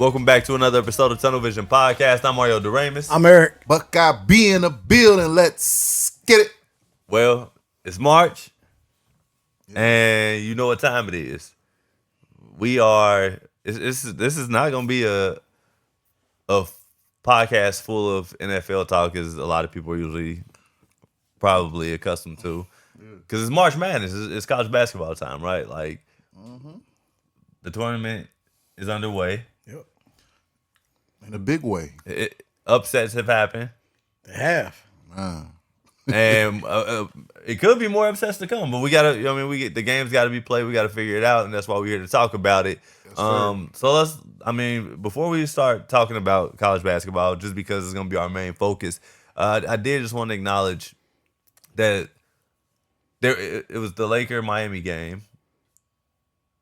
Welcome back to another episode of Tunnel Vision Podcast. I'm Mario Doremus. I'm Eric. Buckeye be in the building. Let's get it. Well, it's March, and you know what time it is. We are. This is not going to be a podcast full of NFL talk, as a lot of people are usually probably accustomed to, because it's March Madness. It's college basketball time, right? Like the tournament is underway. Yep. In a big way. Upsets have happened. They have. And it could be more upsets to come, but we gotta. I mean, the game's got to be played. We got to figure it out, and that's why we're here to talk about it. Yes, So let's. I mean, before we start talking about college basketball, just because it's gonna be our main focus, I did just want to acknowledge that it was the Laker Miami game,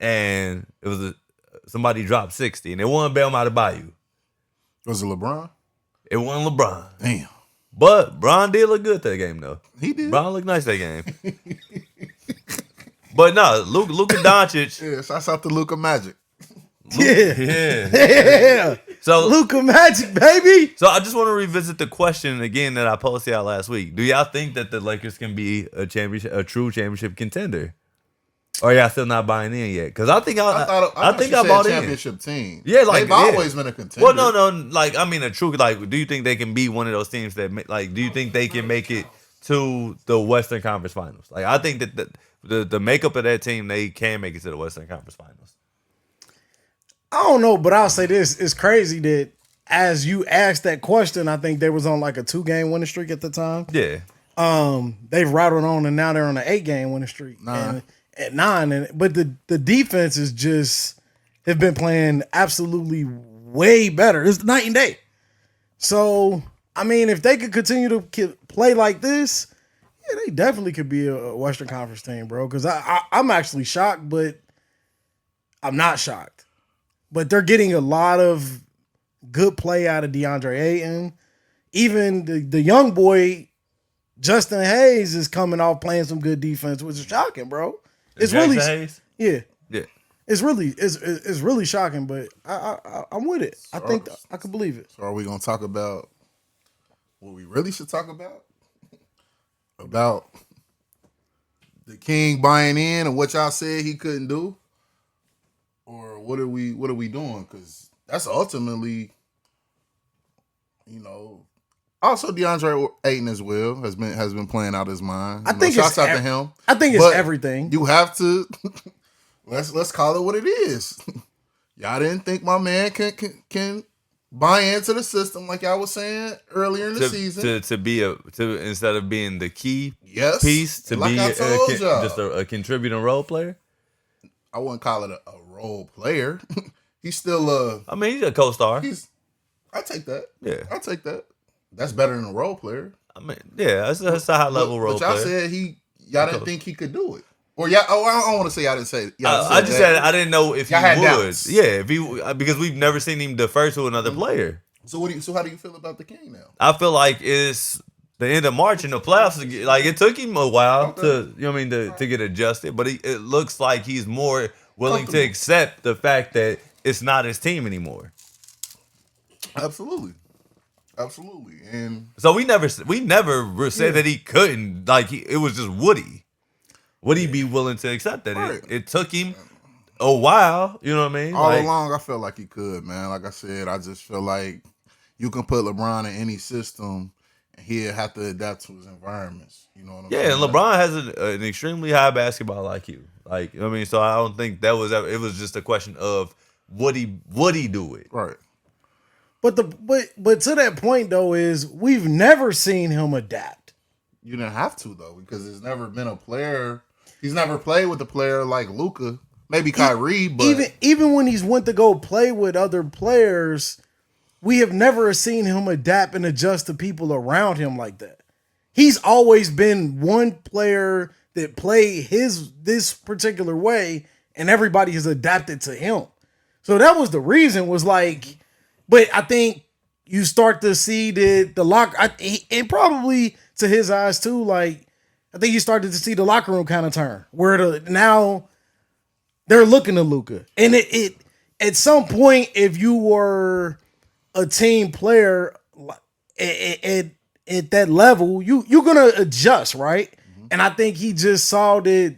and it was somebody dropped 60, and it wasn't Bam Adebayo. Was it LeBron? It wasn't LeBron. Damn. But Bron did look good that game, though. He did. Bron looked nice that game. But no, Luka Doncic. Yeah, shouts out to Luka Magic. Yeah. So Luka Magic, baby. So I just want to revisit the question again that I posted out last week. Do y'all think that the Lakers can be a true championship contender? Or y'all still not buying in yet? Because I think I bought in. Championship team. Yeah, like they've always been a contender. Well, no, like I mean a true. Like, do you think they can be one of those teams that like? Do you think they can make it to the Western Conference Finals? Like, I think that the makeup of that team, they can make it to the Western Conference Finals. I don't know, but I'll say this. It's crazy that as you asked that question, I think they was on like a 2-game winning streak at the time. Yeah. They've rattled on and now they're on an 8-game winning streak. And at 9. But the defense is just have been playing absolutely way better. It's night and day. So, I mean, if they could continue to play like this, yeah, they definitely could be a Western Conference team, bro. Because I'm actually shocked, but I'm not shocked. But they're getting a lot of good play out of DeAndre Ayton. Even the young boy, Justin Hayes, is coming off playing some good defense, which is shocking, bro. It's Jackson really, Hayes? yeah. It's It's really shocking, but I'm with it. I think I could believe it. So are we going to talk about what we really should talk about? About the King buying in and what y'all said he couldn't do? Or what are we doing? Because that's ultimately, also DeAndre Ayton as well has been playing out his mind. I think shouts out to him. I think it's everything. You have to let's call it what it is. Y'all didn't think my man can buy into the system like I was saying earlier in the season. To instead of being the key piece to like be just a contributing role player. I wouldn't call it a role player. He's still I mean, he's a co-star. I take that. Yeah, I take that. That's better than a role player. I mean, yeah, that's a high level role player. But y'all said y'all didn't think he could do it. Or I don't want to say y'all didn't say. I just said I didn't know if he would. Doubts. Yeah, if he, because we've never seen him defer to another player. So how do you feel about the King now? I feel like it's the end of March in the playoffs. Like, it took him a while to to get adjusted, but it looks like he's more willing to accept the fact that it's not his team anymore. Absolutely, and so we never said that he couldn't. Like, it was just would he be willing to accept that? Right. It took him a while. You know what I mean? All along, I felt like he could, man. Like I said, I just feel like you can put LeBron in any system, and he'll have to adapt to his environments. You know what I'm saying? Yeah, and LeBron has an extremely high basketball IQ. Like, I mean, so I don't think that was ever. It was just a question of would he do it? Right. But to that point though, is we've never seen him adapt. You didn't have to though, because there's never been a player. He's never played with a player like Luka. Maybe Kyrie, but even when he's went to go play with other players, we have never seen him adapt and adjust to people around him like that. He's always been one player that played this particular way, and everybody has adapted to him. So that was the reason. Was like, but I think you start to see that the locker, and probably to his eyes too. Like, I think you started to see the locker room kind of turn where now they're looking to Luka, and at some point, if you were a team player at that level, you're gonna adjust, right? Mm-hmm. And I think he just saw that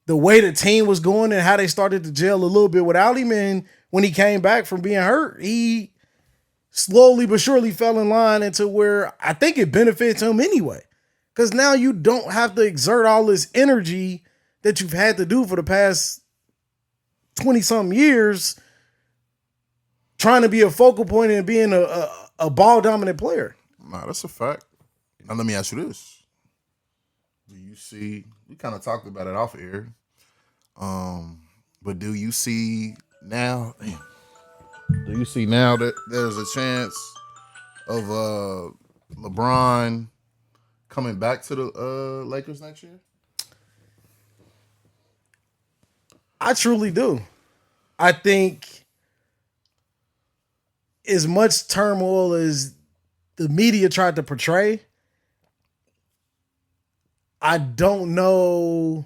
the way the team was going and how they started to gel a little bit without him. And when he came back from being hurt, he slowly but surely fell in line into where I think it benefits him anyway. Because now you don't have to exert all this energy that you've had to do for the past 20-something years trying to be a focal point and being a ball-dominant player. Nah, that's a fact. Now, let me ask you this. Do you see, we kind of talked about it off air, but do you see now that there's a chance of LeBron coming back to the Lakers next year? I truly do. I think as much turmoil as the media tried to portray, I don't know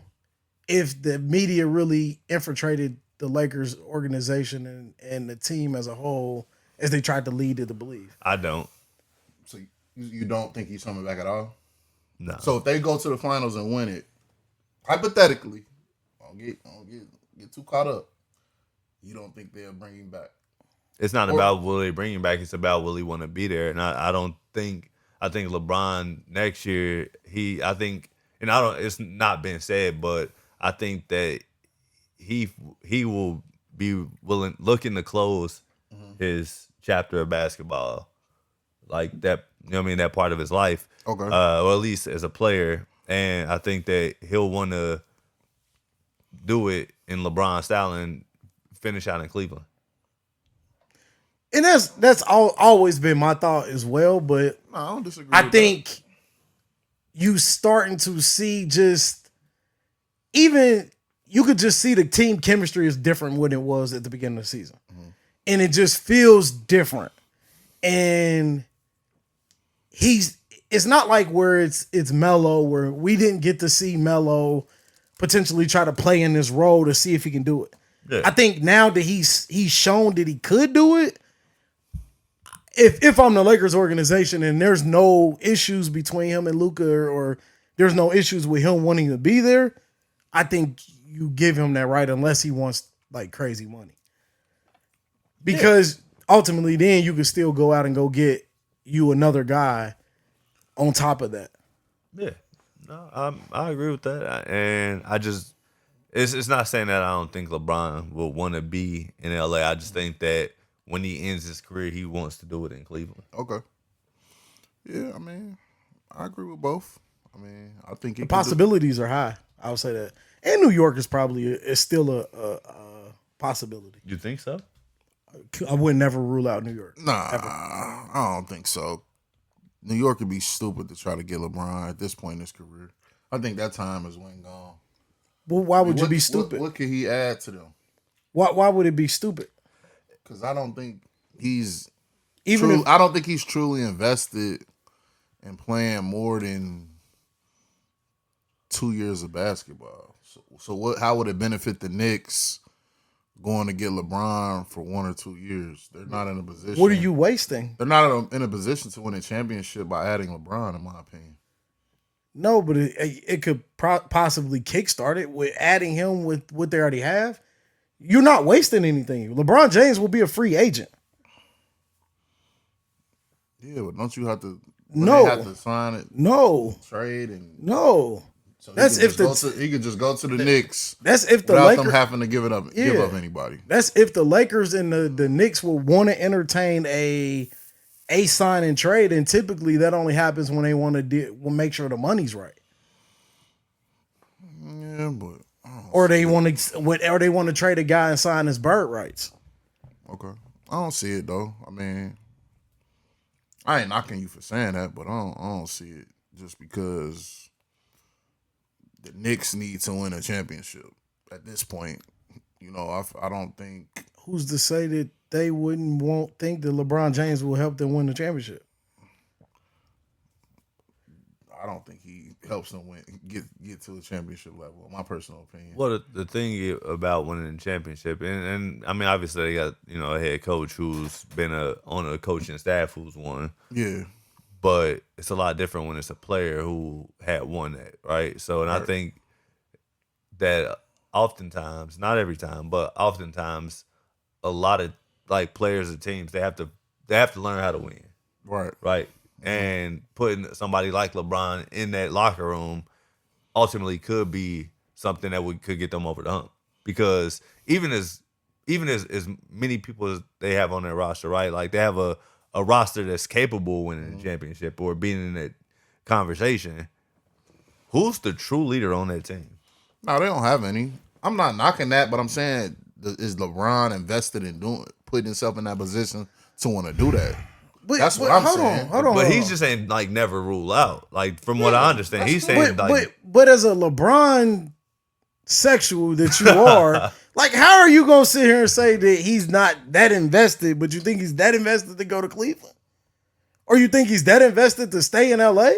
if the media really infiltrated the Lakers organization and the team as a whole as they tried to lead it to believe. I don't. So you don't think he's coming back at all? No. So if they go to the finals and win it, hypothetically, don't get too caught up. You don't think they'll bring him back? It's not about will they bring him back. It's about will he want to be there. And I think LeBron next year, it's not been said, but I think that he will be looking to close his chapter of basketball, like that. You know what I mean? That part of his life, okay, or at least as a player. And I think that he'll want to do it in LeBron style and finish out in Cleveland. And that's always been my thought as well. But no, I don't disagree. I think you starting to see just even you could just see the team chemistry is different when it was at the beginning of the season, and it just feels different. And it's not like where it's Melo, where we didn't get to see Melo potentially try to play in this role to see if he can do it. Yeah. I think now that he's shown that he could do it. If I'm the Lakers organization and there's no issues between him and Luka or there's no issues with him wanting to be there, I think you give him that right unless he wants like crazy money. Because ultimately then you can still go out and go get you another guy on top of that. Yeah. No, I agree with that. And I just it's not saying that I don't think LeBron will want to be in LA. I just think that when he ends his career, he wants to do it in Cleveland. Okay. Yeah, I mean, I agree with both. I mean, I think the possibilities are high. I would say that, and New York is still a possibility. You think so? I would never rule out New York. Nah, ever. I don't think so. New York would be stupid to try to get LeBron at this point in his career. I think that time is when gone. Well, why would you be stupid? What could he add to them? Why would it be stupid? Because I don't think I don't think he's truly invested in playing more than 2 years of basketball. So how would it benefit the Knicks going to get LeBron for 1 or 2 years? They're not in a position. What are you wasting? They're not in a position to win a championship by adding LeBron, in my opinion. No, but it could possibly kickstart it with adding him with what they already have. You're not wasting anything. LeBron James will be a free agent. Yeah, but don't you have to? No, they have to sign it. No trade and no. So that's if he could just go to the Knicks. That's if the without Lakers them having to give up anybody. That's if the Lakers and the Knicks will want to entertain a sign and trade, and typically that only happens when they want to make sure the money's right. Yeah, but or they want to trade a guy and sign his bird rights. Okay, I don't see it though. I mean, I ain't knocking you for saying that, but I don't see it just because the Knicks need to win a championship at this point. You know, I don't think. Who's to say that they won't think that LeBron James will help them win the championship? I don't think he helps them get to the championship level. In my personal opinion. Well, the thing about winning the championship, and I mean, obviously they got a head coach who's been on a coaching staff who's won. Yeah. But it's a lot different when it's a player who had won that, right? So, and right. I think that oftentimes, not every time, but oftentimes, a lot of like players and teams they have to learn how to win, right? Mm-hmm. And putting somebody like LeBron in that locker room ultimately could be something that could get them over the hump, because even as many people as they have on their roster, right? Like they have a roster that's capable of winning the championship or being in that conversation. Who's the true leader on that team? No, they don't have any. I'm not knocking that, but I'm saying, is LeBron invested in putting himself in that position to want to do that? That's what I'm saying. Hold on. But he's just saying, like, never rule out. Like, from what I understand, he's saying, but as a LeBron sexual that you are, like, how are you gonna sit here and say that he's not that invested, but you think he's that invested to go to Cleveland, or you think he's that invested to stay in LA?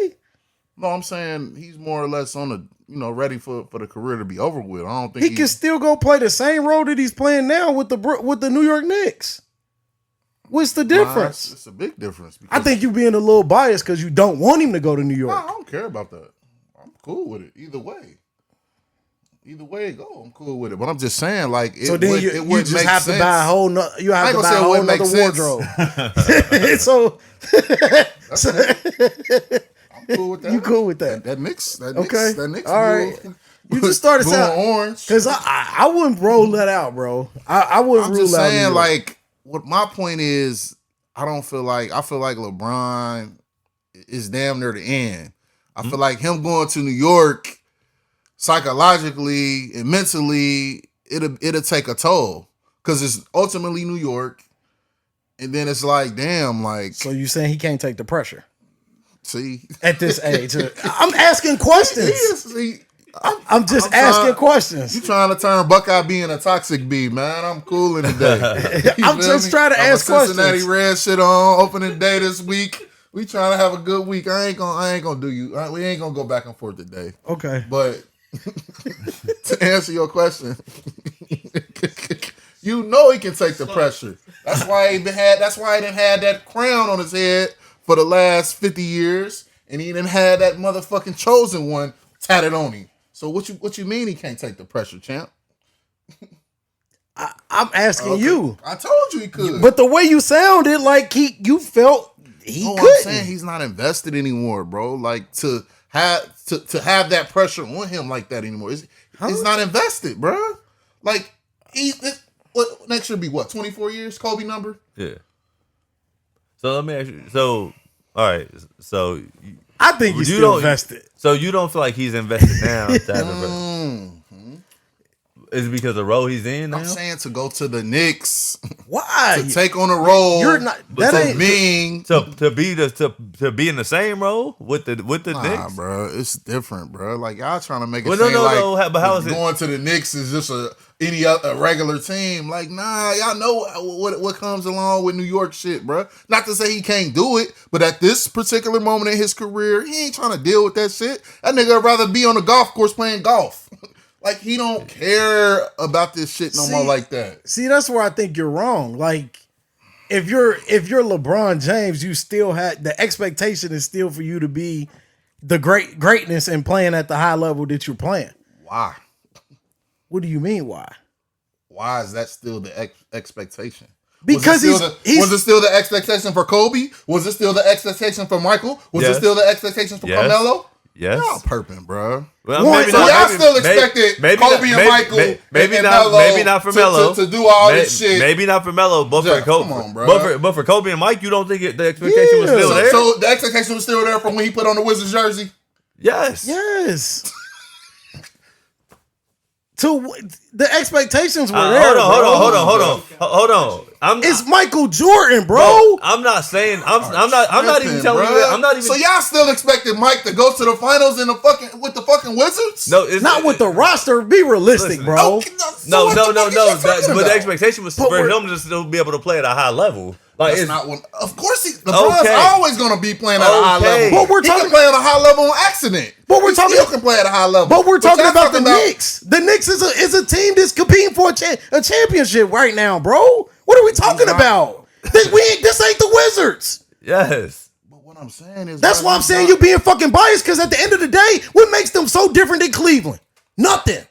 No, I'm saying he's more or less on the ready for the career to be over with. I don't think he can still go play the same role that he's playing now with the New York Knicks. What's the difference? It's a big difference. I think you being a little biased because you don't want him to go to New York. No, I don't care about that. I'm cool with it either way. Either way it go, I'm cool with it. But I'm just saying, like, so then you just have to buy a whole nother wardrobe. So I'm cool with that. You cool with that? That Knicks. Okay. That Knicks. All right. You just started sounding orange. Because I wouldn't roll that out, bro. I wouldn't rule out. I'm just saying, like, what my point is, I feel like LeBron is damn near the end. I feel like him going to New York psychologically and mentally, it'll take a toll because it's ultimately New York, and then it's like, damn, like. So you saying he can't take the pressure? See, at this age, I'm asking questions. I'm just asking questions. You trying to turn Buckeye being a toxic bee, man? I'm cooling today. I'm just trying to ask questions. Cincinnati Red shit on opening day this week. We trying to have a good week. I ain't gonna do you. We ain't gonna go back and forth today. Okay, but to answer your question, you know he can take the pressure. That's why he didn't had that crown on his head for the last 50 years, and he didn't have that motherfucking chosen one tatted on him. So what you mean he can't take the pressure, champ? I'm asking you. I told you he could. But the way you sounded, like you felt he couldn't. I'm saying he's not invested anymore, bro. Like to have that pressure on him like that anymore. He's not invested, bro. Like next year be what? 24 years, Kobe number? Yeah. So let me ask you. So all right. So I think he's still invested. So you don't feel like he's invested now? Is it because of the role he's in now? I'm saying to go to the Knicks. Why? To take on a role. You're not. That ain't mean. To be in the same role with the Knicks, bro. It's different, bro. Like y'all trying to make it but how is it going to the Knicks is just a regular team? Like, nah, y'all know what comes along with New York shit, bro. Not to say he can't do it, but at this particular moment in his career, he ain't trying to deal with that shit. That nigga would rather be on the golf course playing golf. Like, he don't care about this shit no more like that. See, that's where I think you're wrong. Like, if you're LeBron James, you still had the expectation is still for you to be the greatness and playing at the high level that you're playing. Why? What do you mean? Why? Why is that still the expectation? Because was it still the expectation for Kobe? Was it still the expectation for Michael? Was it still the expectation for Carmelo? Yes. Y'all perping, bro. Well, y'all still expected Kobe and Michael maybe not for Melo to do all this shit. Maybe not for Melo, but for Kobe. Come on, bro. But for Kobe and Mike, you don't think the expectation was still there? So the expectation was still there from when he put on the Wizards jersey? Yes. Yes. The expectations were there. Hold on. It's Michael Jordan, bro. I'm not saying. I'm not even telling you. I'm not even. So y'all still expected Mike to go to the finals with the fucking Wizards? No, it's not with the roster. Be realistic, bro. No. But the expectation was for him to still be able to play at a high level. Like, That's not one. Of course, LeBron's always going to be playing at a high level. But we're talking he can play at a high level on accident. But we're talking. Still can play at a high level. But we're talking about the Knicks. The Knicks is a team that's competing for a championship right now, bro. What are we talking about? This ain't the Wizards. Yes. But what I'm saying is that's why I'm saying you're being fucking biased. Because at the end of the day, what makes them so different than Cleveland? Nothing.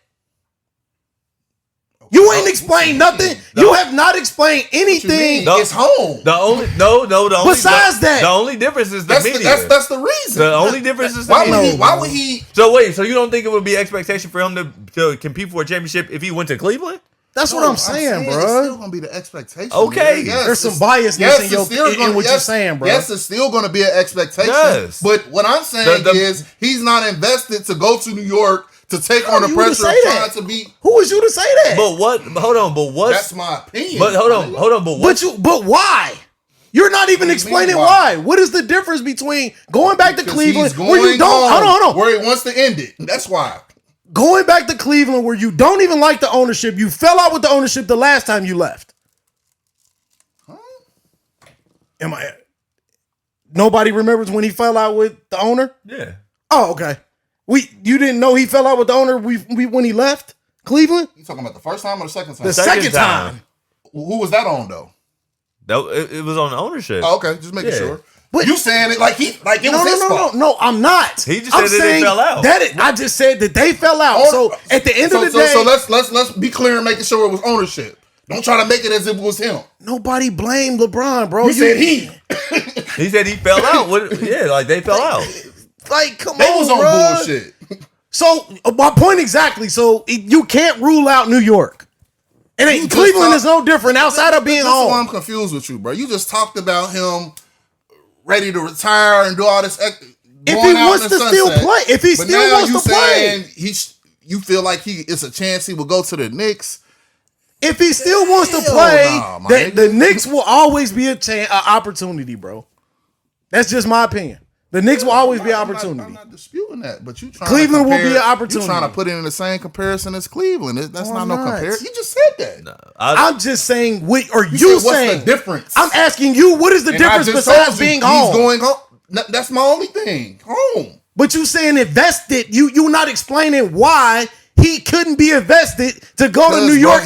You ain't explained nothing. No. You have not explained anything. It's home. The only Besides that, the only difference is the media. That's the reason. The only difference is the media. Why would he? So wait, so you don't think it would be expectation for him to compete for a championship if he went to Cleveland? That's what I'm saying, bro. It's still gonna be the expectation. Okay, yes, there's some biasness in what you're saying, bro. Yes, it's still gonna be an expectation. Yes. But what I'm saying is he's not invested to go to New York to take on the pressure of trying to be. Who is you to say that? But what? Hold on. But what? That's my opinion. But hold on. But what? But why? You're not even explaining why. What is the difference between going back to Cleveland where you don't? Hold on. Where he wants to end it. That's why. Going back to Cleveland where you don't even like the ownership. You fell out with the ownership the last time you left. Huh? Nobody remembers when he fell out with the owner? Yeah. Oh, okay. You didn't know he fell out with the owner when he left Cleveland? You talking about the first time or the second time? The second time. Who was that on though? It was on ownership. Oh, okay, just making sure. But you saying it like it was his fault. No, I'm not. He just said that they fell out. I just said that they fell out. So at the end of the day, so let's be clear and making sure it was ownership. Don't try to make it as if it was him. Nobody blamed LeBron, bro. You said he. He said he fell out. Like they fell out. Like, come on, they was on bullshit. So my point exactly. So you can't rule out New York. And Cleveland is no different outside of being home. That's why I'm confused with you, bro. You just talked about him ready to retire and do all this. If he wants to still play, if he still wants to play, you feel like it's a chance he will go to the Knicks. If he still wants to play, the Knicks will always be an opportunity, bro. That's just my opinion. The Knicks will always be an opportunity. I'm not disputing that, but Cleveland will be an opportunity. You're trying to put it in the same comparison as Cleveland. That's not no comparison. You just said that. No, I'm just saying, what are you saying? What's the difference? I'm asking you, what is the difference besides being home? He's going home. That's my only thing. Home. But you saying invested. You're not explaining why he couldn't be invested to go to New York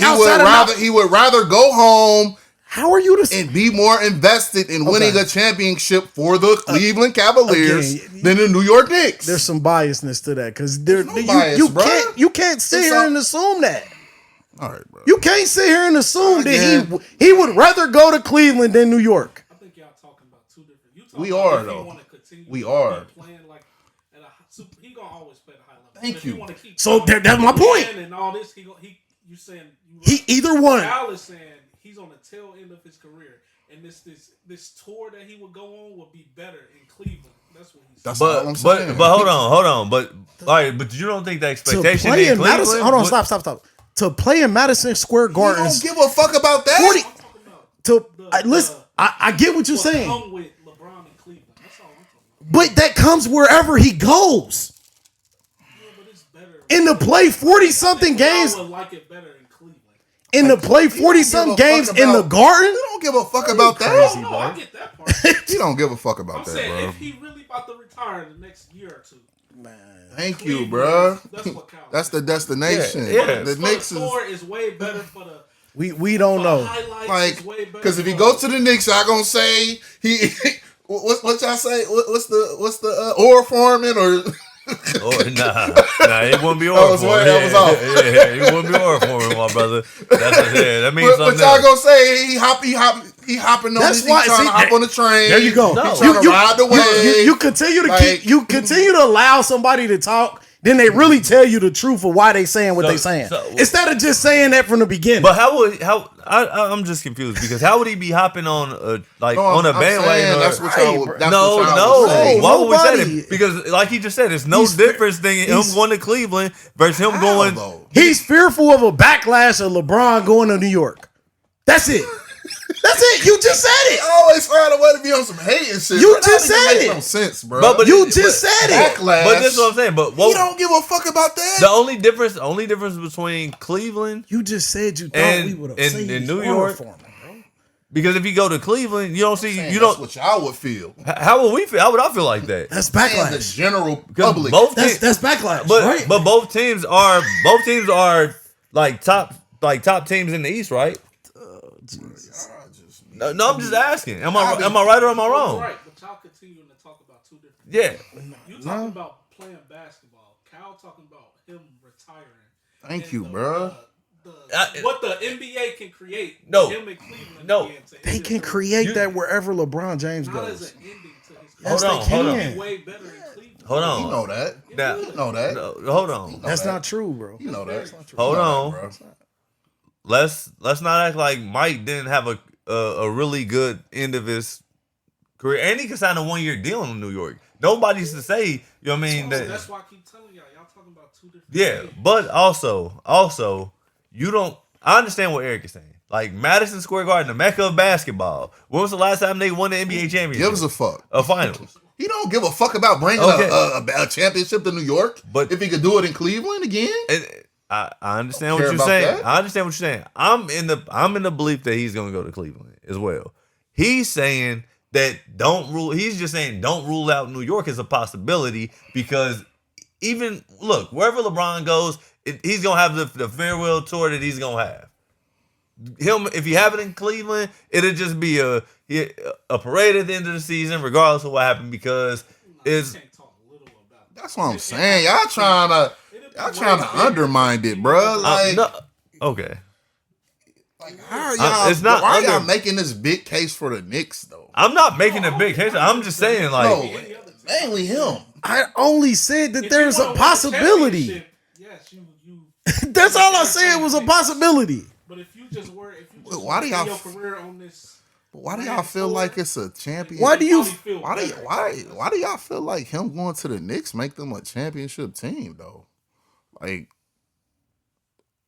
He would rather go home. How are you to and be more invested in winning a championship for the Cleveland Cavaliers than the New York Knicks? There's some biasness to that because you can't sit here and assume that. All right, bro. You can't sit here and assume that he would rather go to Cleveland than New York. I think y'all talking about two different. We are though. We are. Playing like at a, he gonna always play at a high level. Thank you. So that's my point. And all this, you saying he either one. Al is saying he's on the tail end of his career, and this tour that he would go on would be better in Cleveland. That's what he's saying. That's all I'm saying. But hold on. But all right, but you don't think the expectation to play in Cleveland? Madison, hold on, stop. To play in Madison Square Garden, you don't give a fuck about that. Listen, I get what you're saying. Come with LeBron in Cleveland. That's all I'm talking about. But that comes wherever he goes. Yeah, but it's better. In the play 40-something games. I would like it better in Cleveland. In the play 40-something games in the Garden. You don't give a fuck about that. No, I get that part. You don't give a fuck about I'm that, saying, bro. if he really about to retire in the next year or two. Man. Thank you, bro. That's what counts. That's the destination. Yeah. The Knicks is way better for the. We don't know. Like, because if he goes to the Knicks, y'all gonna say he. What y'all say? What's the Or Foreman or? Nah, it wouldn't be Or Foreman. It wouldn't be Or Foreman, my brother. That means something. But y'all gonna say he hopping on this. He trying to hop on the train. There you go. He trying to ride the wave. You continue to continue to allow somebody to talk. Then they really tell you the truth of why they saying what they saying. Instead of just saying that from the beginning. But I'm just confused because how would he be hopping on a bandwagon? That's what y'all Why would we say that? Because like he just said, there's no difference than him going to Cleveland versus him going. He's fearful of a backlash of LeBron going to New York. That's it. That's it. You just said it. Always find a way to be on some hating shit. You just said it. No sense, bro. But you just said it. Backlash. But that's what I'm saying. But you don't give a fuck about that. The only difference between Cleveland, you just said you thought we would have seen in New York. Because if you go to Cleveland, you don't see Man, you that's don't. what y'all would feel. How would we feel? How would I feel like that? That's And the backlash. general Because public. That's backlash, But right? but both teams are like top teams in the East, right? No, I'm just asking. Am I right or am I You're wrong? right, but y'all continuing to talk about two different. Yeah. You talking about playing basketball. Cal talking about him retiring. Thank And you, bro. What the NBA can create. No. Him and Cleveland. No. again to They end can his create You- that wherever LeBron James career. Not as goes. an ending to his Yes, Hold on, they hold on. can. way better in Cleveland. Hold on. You know that. Now, You know that. no, hold on. That's that. not true, bro. You know that. That's not true. Hold You know on. that, bro. Let's not act like Mike didn't have a really good end of his career, and he could sign a 1-year deal in New York. Nobody's to say, you know what I mean? That's why I keep telling y'all. Y'all talking about two different Yeah, things. but also, you don't. I understand what Eric is saying. Like Madison Square Garden, the mecca of basketball. When was the last time they won the NBA championship? Gives a fuck. A finals. He don't give a fuck about bringing Okay. a championship to New York. But- if he could do it in Cleveland again, And I understand Care what you're about saying. that? I understand what you're saying. I'm in the belief that he's gonna go to Cleveland as well. He's saying that he's just saying don't rule out New York as a possibility because even look, wherever LeBron goes, he's gonna have the farewell tour that he's gonna have. Him, if you have it in Cleveland, it'll just be a parade at the end of the season, regardless of what happened, because it's You can't talk little about that. that's what I'm saying. Y'all trying to undermine it, bro. Like, no, okay. how are y'all? it's not why are y'all under- making this big case for the Knicks though? I'm not making a big case. I'm just saying, like, No, mainly him. I only said that If there's you a wanna win possibility. championship, yes, you. That's all I said was a possibility. But if you just Why do y'all your career on this, Why do y'all feel like it's a champion? Why do you? feel Why do better. why do y'all feel like him going to the Knicks make them a championship team though? Like,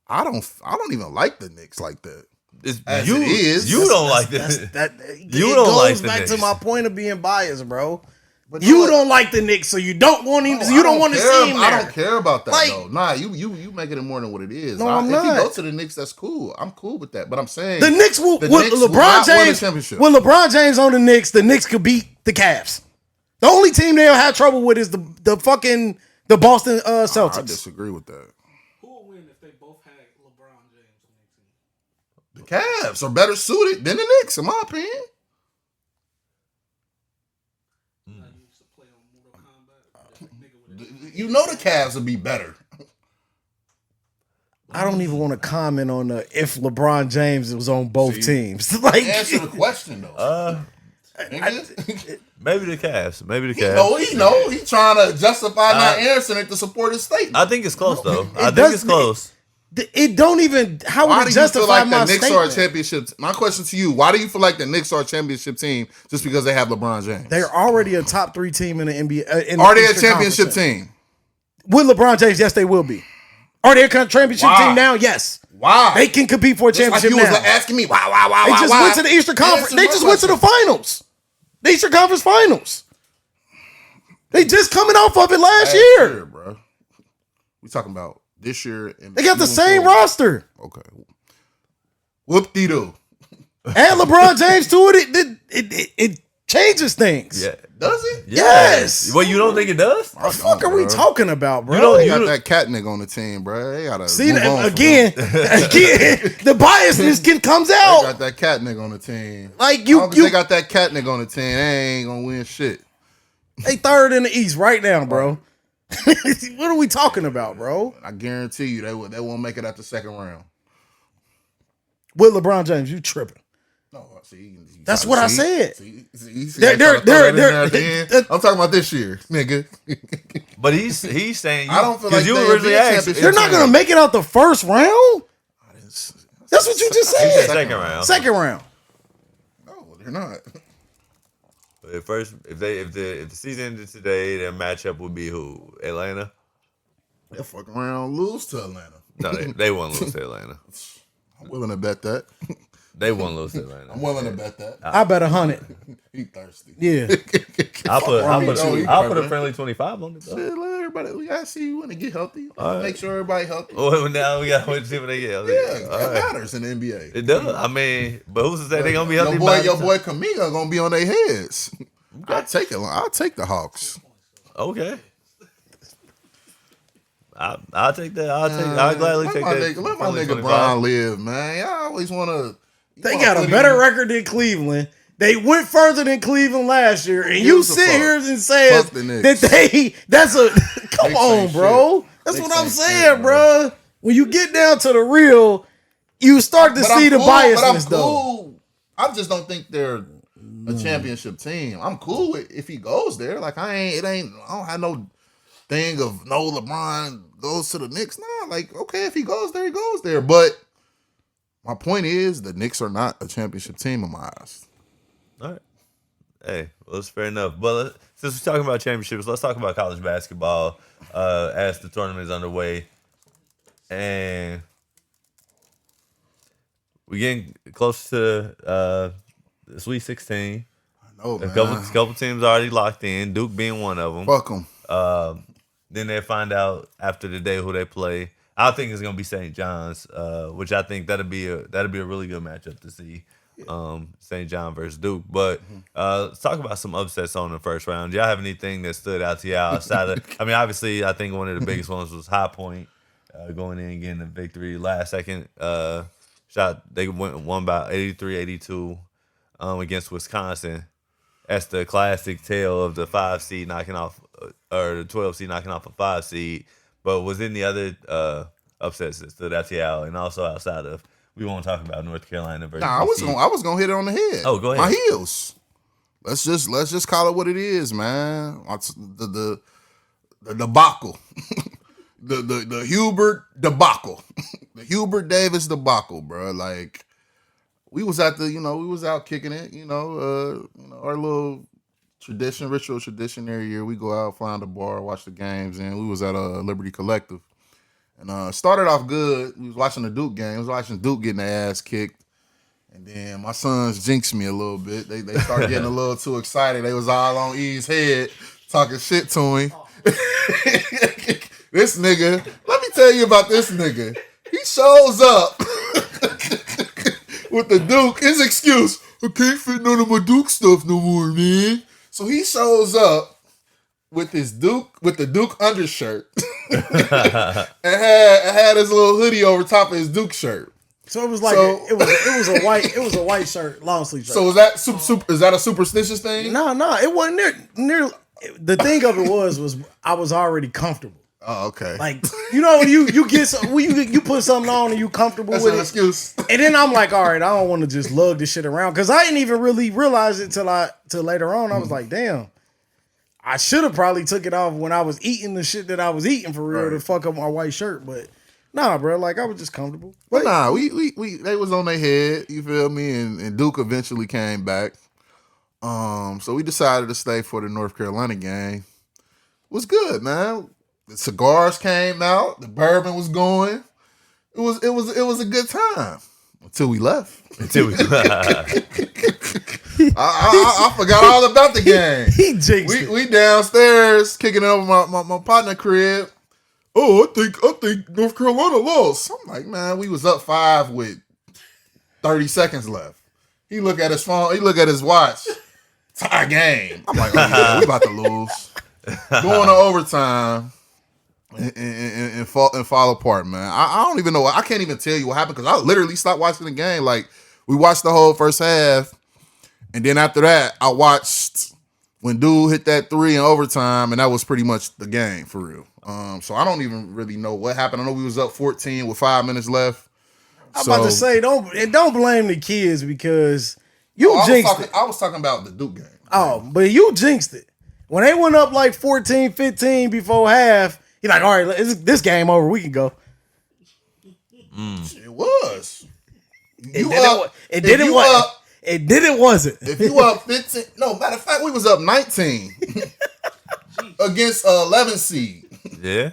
I don't even like the Knicks like that. it's, As you it is, you don't like That's, this. you don't goes like the back to Knicks. my point of being biased, bro. But You no, don't like the Knicks, so you don't want him. no, You I don't want to care- see him there. I don't care about that Like- though. Nah, you making it more than what it is. No, I'm If he not. go to the Knicks, that's cool. I'm cool with that. But I'm saying The Knicks will. the With Knicks will LeBron not win a James, championship. with LeBron James on the Knicks could beat the Cavs. The only team they'll have trouble with is the Boston I Celtics. disagree with that. who will win if they both had LeBron James on their team? The Cavs are better suited than the Knicks, in my opinion. I used to play on Mortal Kombat. That nigga with You know the Cavs would be better. I don't even want to comment on if LeBron James was on both teams. Like, Answer the question though. Nigga. Maybe the Cavs. Maybe the He Cavs. know. He trying to justify not answering it to support his statement. I think it's close though. I think does- it's close. it don't even. How Why would do it you feel justify like my the Knicks are a statement? championship? My question to you: why do you feel like the Knicks are a championship team just because they have LeBron James? They're already a top 3 team in the NBA. In Are the they a Eastern championship Conference. team? With LeBron James? Yes, they will be. Are they a championship Why? team now? Yes, Why? they can compete for a Just like championship you was now. asking me why? They just why? went to the Eastern Conference. Answer They my just went to the question. finals. The Eastern Conference Finals. They just coming off of it last Last year. bro. We talking about this year. And They got the moving same forward. roster. Okay. Whoop-de-doo. Add LeBron James to it. It changes things. Yeah. Does it? Yes. Well, you don't think it does? What the fuck are we talking about, bro? You don't- They got that cat nigga on the team, bro. They gotta See move on that from again? him. Again, the biasness comes They out. got that cat nigga on the team. Like As long as you, they got that cat nigga on the team, they ain't gonna win shit. they third in the East right now, bro. What are we talking about, bro? I guarantee you they won't make it out the second round. With LeBron James, you tripping? No, see, That's what I said. See, They're- they try to throw that in there at the they're- end. I'm talking about this year, nigga. But he's saying I don't feel like you they'll originally be a asked. championship They're not gonna make it out the first round. That's what you just said. Second round. Second round. No, they're not. At first, if the season ended today, their matchup would be who? Atlanta? They'll fuck around, lose to Atlanta. No, they won't lose to Atlanta. I'm willing to bet that. They won't lose to Atlanta. I'm willing to bet that. I bet 100. He thirsty. Yeah. I'll put wrong with you? a friendly 25 on it though. Shit, let everybody. We gotta see you when they get healthy. All right. Make sure everybody healthy. Well, now we got to wait to see what they get. Yeah, All that right. matters in the NBA. It does. I mean, but who's to say they're gonna be healthy? Your boy Kaminga gonna be on their heads. I'll take it. I'll take the Hawks. Okay. I'll take that. I'll gladly take that. Let my nigga Bron live, man. Y'all always wanna. They got a better record than Cleveland. They went further than Cleveland last year, and you sit here and say that's a come on, bro. That's what I'm saying, bro. When you get down to the real, you start to see the biasness, though. I just don't think they're a championship team. I'm cool with if he goes there. Like I don't have no thing of no LeBron goes to the Knicks. Nah, like okay, if he goes there, he goes there. But my point is the Knicks are not a championship team in my eyes. All right. Hey, well, that's fair enough. But since we're talking about championships, let's talk about college basketball as the tournament is underway. And we're getting close to the Sweet 16. I know, man. A couple teams already locked in, Duke being one of them. Fuck them. Then they find out after the day who they play. I think it's gonna be St. John's, which I think that'd be a really good matchup to see. St. John versus Duke. But let's talk about some upsets on the first round. Do y'all have anything that stood out to y'all outside of I mean, obviously I think one of the biggest ones was High Point going in and getting the victory last second shot. They won by 83-82 against Wisconsin. That's the classic tale of the 5 seed knocking off or the 12 seed knocking off a 5 seed. But was any other upsets that stood out to y'all, and also outside of we won't talk about North Carolina versus I was gonna hit it on the head. Oh, go ahead. My heels. Let's just call it what it is, man. The debacle. the Hubert debacle. The Hubert Davis debacle, bro. Like we was out kicking it, our little ritual tradition every year. We go out, find a bar, watch the games, and we was at a Liberty Collective. And started off good. We was watching the Duke game. I was watching Duke getting their ass kicked. And then my sons jinxed me a little bit. They started getting a little too excited. They was all on E's head, talking shit to him. This nigga, let me tell you about this nigga. He shows up with the Duke. His excuse, I can't fit none of my Duke stuff no more, man. So he shows up with the Duke undershirt. and had his little hoodie over top of his Duke shirt. So it was like it was a white shirt, long sleeve shirt. So is that is that a superstitious thing? No, it wasn't near. The thing of it was I was already comfortable. Oh, okay. Like when you get some, you put something on and you comfortable That's with an it. Excuse. And then I'm like, all right, I don't want to just lug this shit around because I didn't even really realize it till later on. I was like, damn. I should have probably took it off when I was eating the shit that I was eating for real to fuck up my white shirt, but nah, bro. Like I was just comfortable. But nah, we they was on their head. You feel me? And Duke eventually came back. So we decided to stay for the North Carolina game. It was good, man. The cigars came out. The bourbon was going. It was a good time until we left. I forgot all about the game. He jinxed it. We downstairs kicking it over my partner crib. Oh, I think North Carolina lost. I'm like, man, we was up 5 with 30 seconds left. He look at his phone. He look at his watch. Tie game. I'm like, oh yeah, we about to lose. Going to overtime and fall apart, man. I don't even know. I can't even tell you what happened because I literally stopped watching the game. Like we watched the whole first half. And then after that, I watched when dude hit that 3 in overtime, and that was pretty much the game for real. So I don't even really know what happened. I know we was up 14 with 5 minutes left. I'm about to say, don't blame the kids because you jinxed it. I was talking about the Duke game. Oh, but you jinxed it. When they went up like 14, 15 before half, you're like, all right, this game over. We can go. It was. It didn't wasn't. If you up 15, no, matter of fact, we was up 19 against 11 seed. Yeah.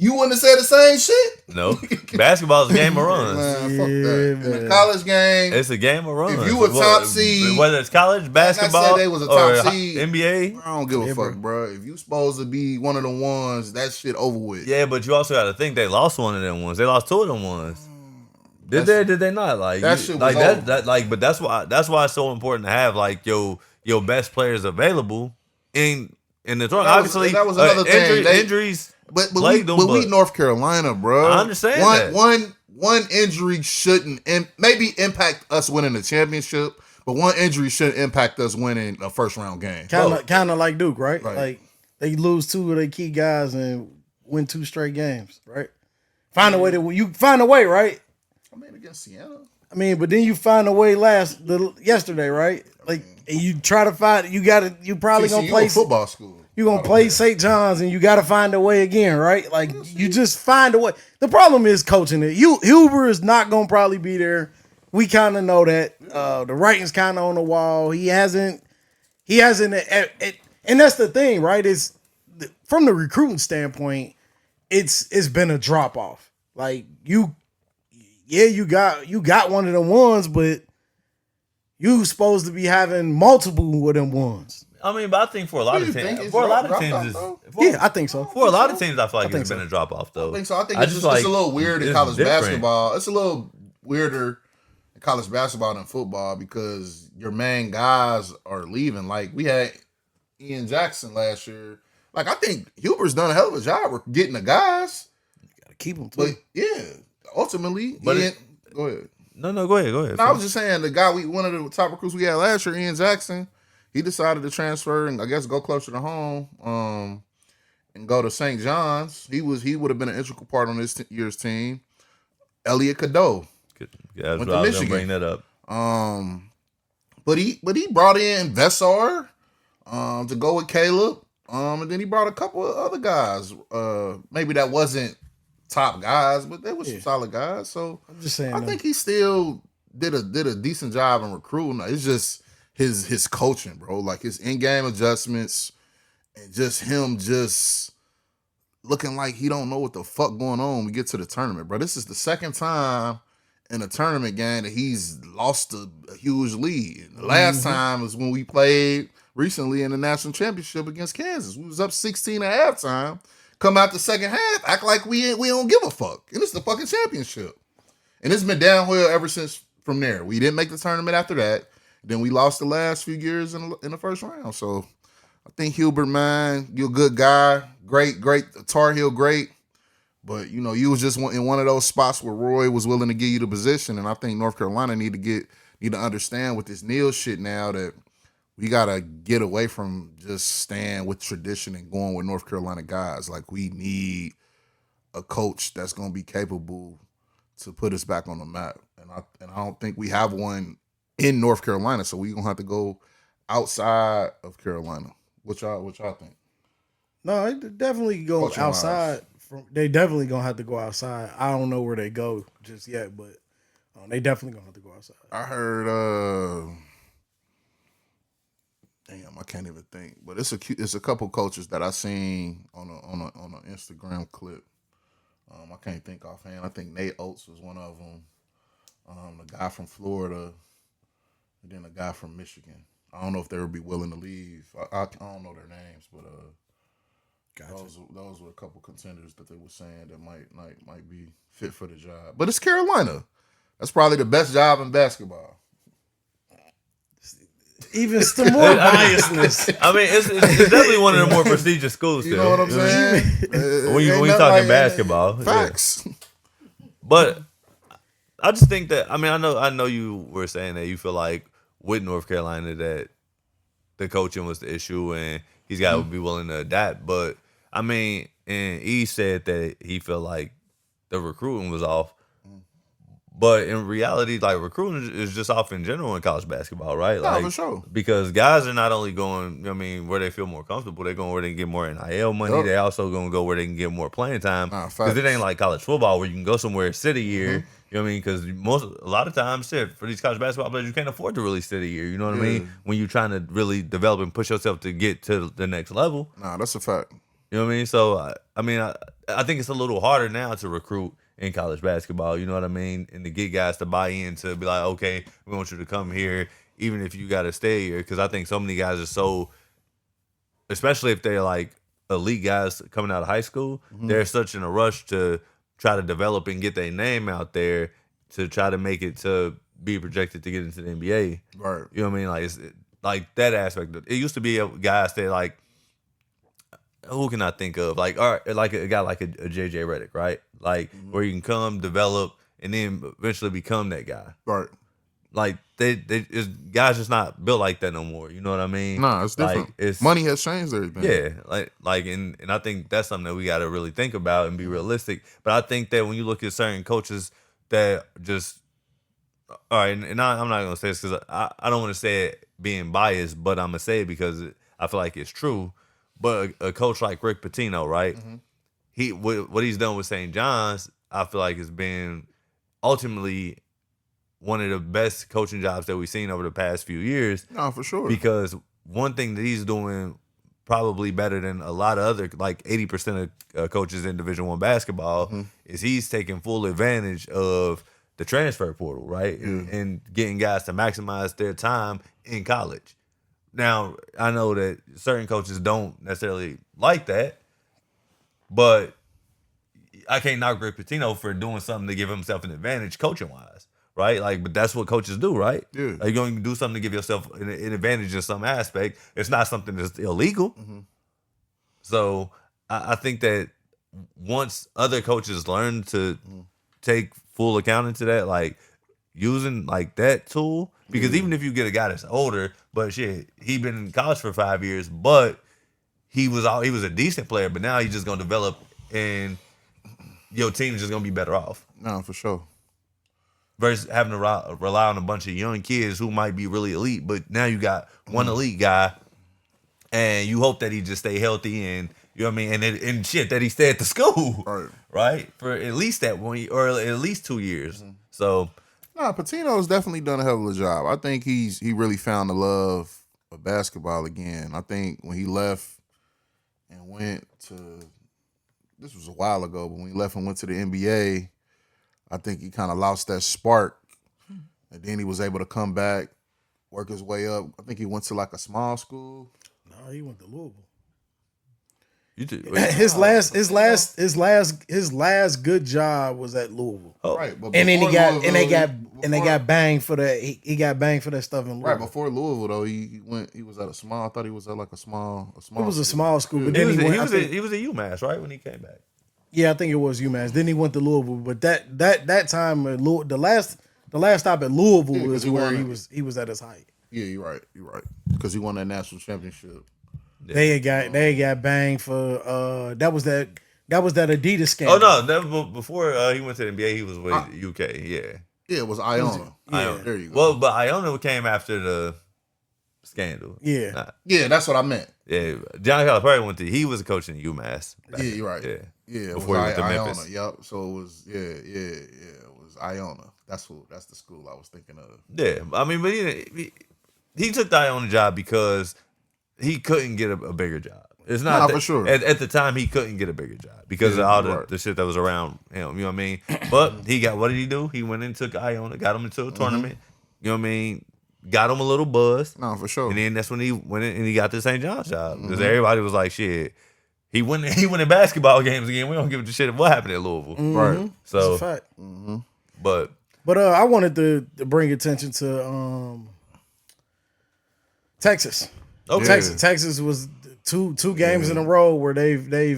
You wouldn't have said the same shit? No. Basketball is a game of runs. Man, fuck that. In a college game, It's a game of runs. if you a top seed, whether it's college basketball like I said they was a top or seed, NBA. I don't give a fuck, bro. If you supposed to be one of the ones, that shit over with. Yeah, but you also got to think they lost one of them ones. They lost two of them ones. Did they? Did they not? Like that shit was like over. that. Like, but that's why it's so important to have like your best players available in the tournament. Obviously, that was another thing. Injuries. But them, we North Carolina, bro. I understand that. One injury shouldn't maybe impact us winning the championship, but one injury shouldn't impact us winning a first round game. Kind of like Duke, right? Like they lose two of their key guys and win 2 straight games, right? Find a way right? I mean against Siena. I mean, but then you find a way yesterday, right? Like, and you try to find you probably gonna play football school. You're going to play St. John's and you got to find a way again, right? Like, you just find a way. The problem is coaching it. Huber is not going to probably be there. We kind of know that. The writing's kind of on the wall. He hasn't, and that's the thing, right? It's from the recruiting standpoint, it's been a drop off. Like, you got one of them ones, but you supposed to be having multiple of them ones. I mean, but I think for a lot of teams, I think so. For a lot of teams, I feel like it's been a drop off though. I think so. I think it's a little weird in college basketball. It's a little weirder in college basketball than football because your main guys are leaving. Like we had Ian Jackson last year. Like I think Huber's done a hell of a job with getting the guys. You gotta keep them too. But yeah, ultimately, go ahead. No, go ahead. No, I was just saying the guy one of the top recruits we had last year, Ian Jackson. He decided to transfer and I guess go closer to home and go to St. John's. He would have been an integral part on this year's team. Elliot Cadeau. Yeah, that's what I was going to bring that up. But he brought in Vessar to go with Caleb. And then he brought a couple of other guys. Maybe that wasn't top guys, but they were some solid guys. So I'm just saying. I think he still did a decent job in recruiting. It's just his coaching, bro. Like his in-game adjustments and just him just looking like he don't know what the fuck going on when we get to the tournament, bro. This is the second time in a tournament game that he's lost a huge lead. The last time was when we played recently in the national championship against Kansas. We was up 16 at halftime. Come out the second half, act like we don't give a fuck. And it's the fucking championship. And it's been downhill ever since from there. We didn't make the tournament after that. Then we lost the last few years in the first round. So I think Hubert, man, you're a good guy. Great. Tar Heel, great. But, you was just in one of those spots where Roy was willing to give you the position. And I think North Carolina need to understand with this Neal shit now that we got to get away from just staying with tradition and going with North Carolina guys. Like, we need a coach that's going to be capable to put us back on the map. And I don't think we have one in North Carolina, so we're going to have to go outside of Carolina. What y'all think? No, it definitely go Coaching outside. They definitely going to have to go outside. I don't know where they go just yet, but they definitely going to have to go outside. I heard, damn, I can't even think. But it's a couple coaches that I seen on an Instagram clip. I can't think offhand. I think Nate Oates was one of them. The guy from Florida. And then a guy from Michigan. I don't know if they would be willing to leave. I don't know their names, but those were a couple contenders that they were saying that might be fit for the job. But it's Carolina. That's probably the best job in basketball. Even still more biasness. I mean, it's definitely one of the more prestigious schools. You know what I'm saying? when you talking basketball, facts. Yeah. But I just think that I know you were saying that you feel like with North Carolina that the coaching was the issue and he's got to be willing to adapt. But I mean, and he said that he felt like the recruiting was off. But in reality, like recruiting is just off in general in college basketball, right? Like, for sure. Because guys are not only going, where they feel more comfortable, they're going where they can get more NIL money. Yep. They also going to go where they can get more playing time. Because it ain't like college football where you can go somewhere, sit a year. You know what I mean? Because a lot of times, for these college basketball players, you can't afford to really sit a year. You know what I mean? When you're trying to really develop and push yourself to get to the next level. Nah, that's a fact. You know what I mean? So, I I think it's a little harder now to recruit in college basketball. You know what I mean? And to get guys to buy in to be like, okay, we want you to come here, even if you got to stay here. Because I think so many guys are so, especially if they're like elite guys coming out of high school, they're such in a rush to try to develop and get their name out there to try to make it to be projected to get into the NBA. Right. You know what I mean? Like it's like that aspect. It used to be guys that like, who can I think of? Like, all right, like a guy like a JJ Redick, right? Like where you can come, develop, and then eventually become that guy. Right. Like guys just not built like that no more. You know what I mean? Nah, it's different. Like, money has changed everything. Yeah, and I think that's something that we got to really think about and be realistic. But I think that when you look at certain coaches that just, all right, and I'm not gonna say this because I don't want to say it being biased, but I'm gonna say it because I feel like it's true. But a coach like Rick Pitino, right? He what he's done with St. John's, I feel like has been ultimately one of the best coaching jobs that we've seen over the past few years. No, for sure. Because one thing that he's doing probably better than a lot of other, like 80% of coaches in Division I basketball, is he's taking full advantage of the transfer portal, right? And getting guys to maximize their time in college. Now, I know that certain coaches don't necessarily like that, but I can't knock Rick Pitino for doing something to give himself an advantage coaching-wise, right? Like, but that's what coaches do, right? Yeah. Like, you're going to do something to give yourself an advantage in some aspect. It's not something that's illegal. So I think that once other coaches learn to take full account into that, like using like that tool, because even if you get a guy that's older, but shit, he been in college for 5 years, but he was a decent player, but now he's just gonna develop and your team is just gonna be better off. No, for sure. Versus having to rely on a bunch of young kids who might be really elite, but now you got one elite guy, and you hope that he just stay healthy and you know what I mean, and shit that he stay at the school, right? For at least that 1 year or at least 2 years. So. Nah, Patino's definitely done a hell of a job. I think he really found the love of basketball again. I think when he left and went to, this was a while ago, but when he left and went to the NBA, I think he kind of lost that spark. And then he was able to come back, work his way up. I think he went to like a small school. No, he went to Louisville. You do. His last good job was at Louisville. Oh. Right, but And then they before got banged for that. He got banged for that stuff in Louisville. right before Louisville though, he was at a small. I thought he was at like a small. It was a small school, but He then was went. he was at UMass, right, when he came back. Yeah, I think it was UMass. Then he went to Louisville, but that time the last stop at Louisville is where he was at his height. Yeah, you're right. Because he won that national championship. Yeah. They got banged for that was that Adidas scandal. Oh no, that was before he went to the NBA. He was with UK. Yeah, it was Iona. Iona. There you go. Well, but Iona came after the scandal. Yeah. Yeah, that's what I meant. Yeah, John Calipari he was a coach in UMass. Yeah, you're right. Yeah, it before he went to Iona. Memphis. Yep. So it was it was Iona. That's the school I was thinking of. Yeah, I mean, but he took the Iona job because he couldn't get a bigger job. It's not that, for sure. At the time, he couldn't get a bigger job because of all the shit that was around him. You know what I mean? But what did he do? He went and took Iona, got him into a tournament. You know what I mean? Got him a little buzz. No, for sure. And then that's when he went in and he got the St. John's job because everybody was like, shit. He went in basketball games again. We don't give a shit of what happened at Louisville. Right. So, That's a fact. but I wanted to bring attention to Texas. okay. Texas was two games in a row where they've Yeah,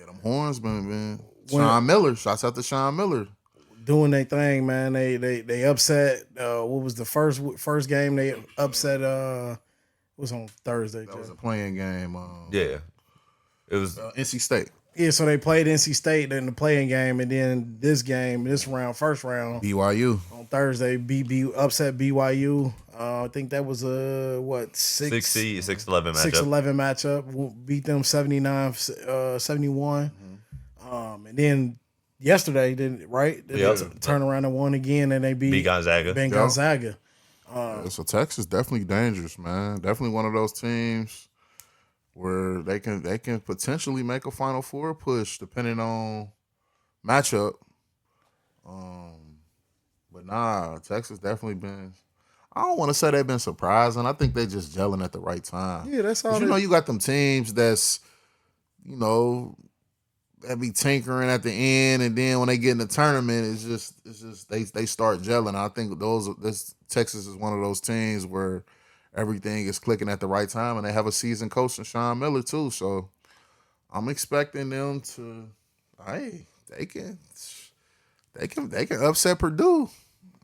them horns, man. Sean Miller. Shouts out to Sean Miller. doing their thing, man. They upset. What was the first game they upset? It was on Thursday. That was a playing game. Yeah. It was NC State. Yeah, so they played NC State in the playing game, and then this first round, BYU on Thursday, upset BYU. I think that was a 6-11 matchup. Beat them 79-71. And then yesterday, turn around and won again, and they beat Gonzaga. So Texas definitely dangerous, man. Definitely one of those teams where they can potentially make a Final Four push depending on matchup. But nah, Texas definitely been. I don't want to say they've been surprising. I think they just gelling at the right time. Yeah, that's all. You know, you got them teams that's, that be tinkering at the end, and then when they get in the tournament, it's just they start gelling. I think this Texas is one of those teams where everything is clicking at the right time, and they have a seasoned coach in Sean Miller too. So I'm expecting them to. Hey, they can upset Purdue.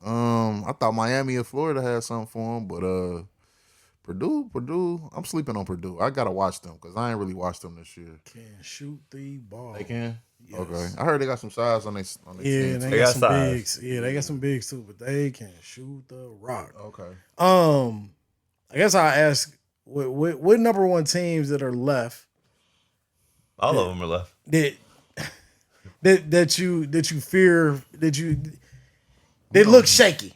I thought Miami and Florida had something for them, but Purdue, I'm sleeping on Purdue. I gotta watch them because I ain't really watched them this year. Can shoot the ball. They can. Yes. Okay, I heard they got some size on their Yeah, team. they got some size. bigs. Yeah, they got some bigs too, but they can shoot the rock. Okay. I guess I'll ask what number one teams that are left All of them are left. that you fear they look shaky.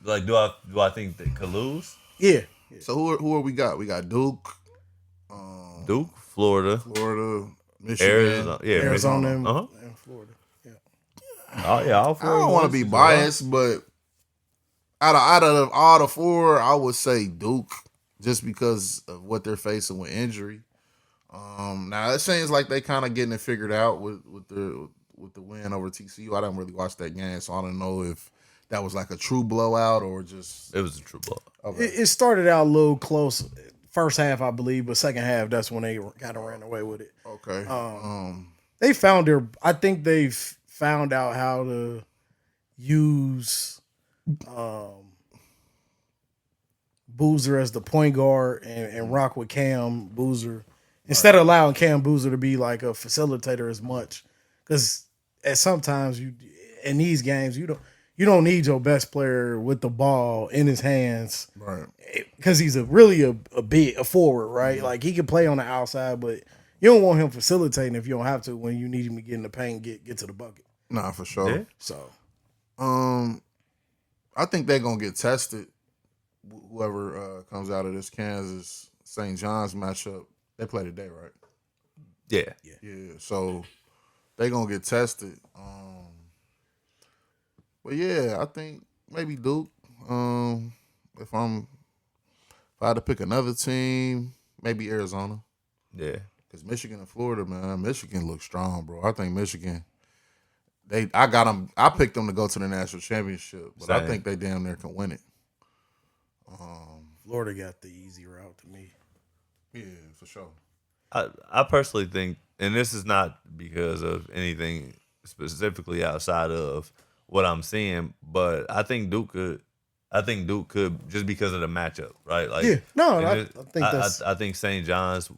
Like, do I think they could lose? Yeah. So who are we got? We got Duke, Duke, Florida, Michigan, Arizona and, Uh-huh. and Florida. Yeah. Oh yeah, all I four. don't want to be biased, but out of all the four, I would say Duke, just because of what they're facing with injury. Now it seems like they kind of getting it figured out with the win over TCU. I didn't really watch that game, so I don't know if that was like a true blowout or just. It was a true blowout. Okay. It started out a little close. First half, I believe, but second half, that's when they kind of ran away with it. Okay. They I think they've found out how to use Boozer as the point guard and rock with Cam Boozer instead of allowing Cam Boozer to be like a facilitator as much. Because at sometimes in these games you don't need your best player with the ball in his hands, Right. Because he's a forward, right? Like he can play on the outside, but you don't want him facilitating if you don't have to when you need him to get in the paint, get to the bucket. Nah, for sure. Yeah. So I think they're gonna get tested. Whoever comes out of this Kansas St. John's matchup, they play today, right? Yeah. Yeah. So they're gonna get tested. But yeah, I think maybe Duke. If I had to pick another team, maybe Arizona. Yeah. Because Michigan and Florida, man, Michigan looks strong, bro. I think Michigan. I picked them to go to the national championship, but I Same. think they damn near can win it. Florida got the easy route to me. Yeah, for sure. I personally think, and this is not because of anything specifically outside of what I'm seeing, but I think Duke could just because of the matchup, right? Like, Yeah, no, and I think that's. I think St. John's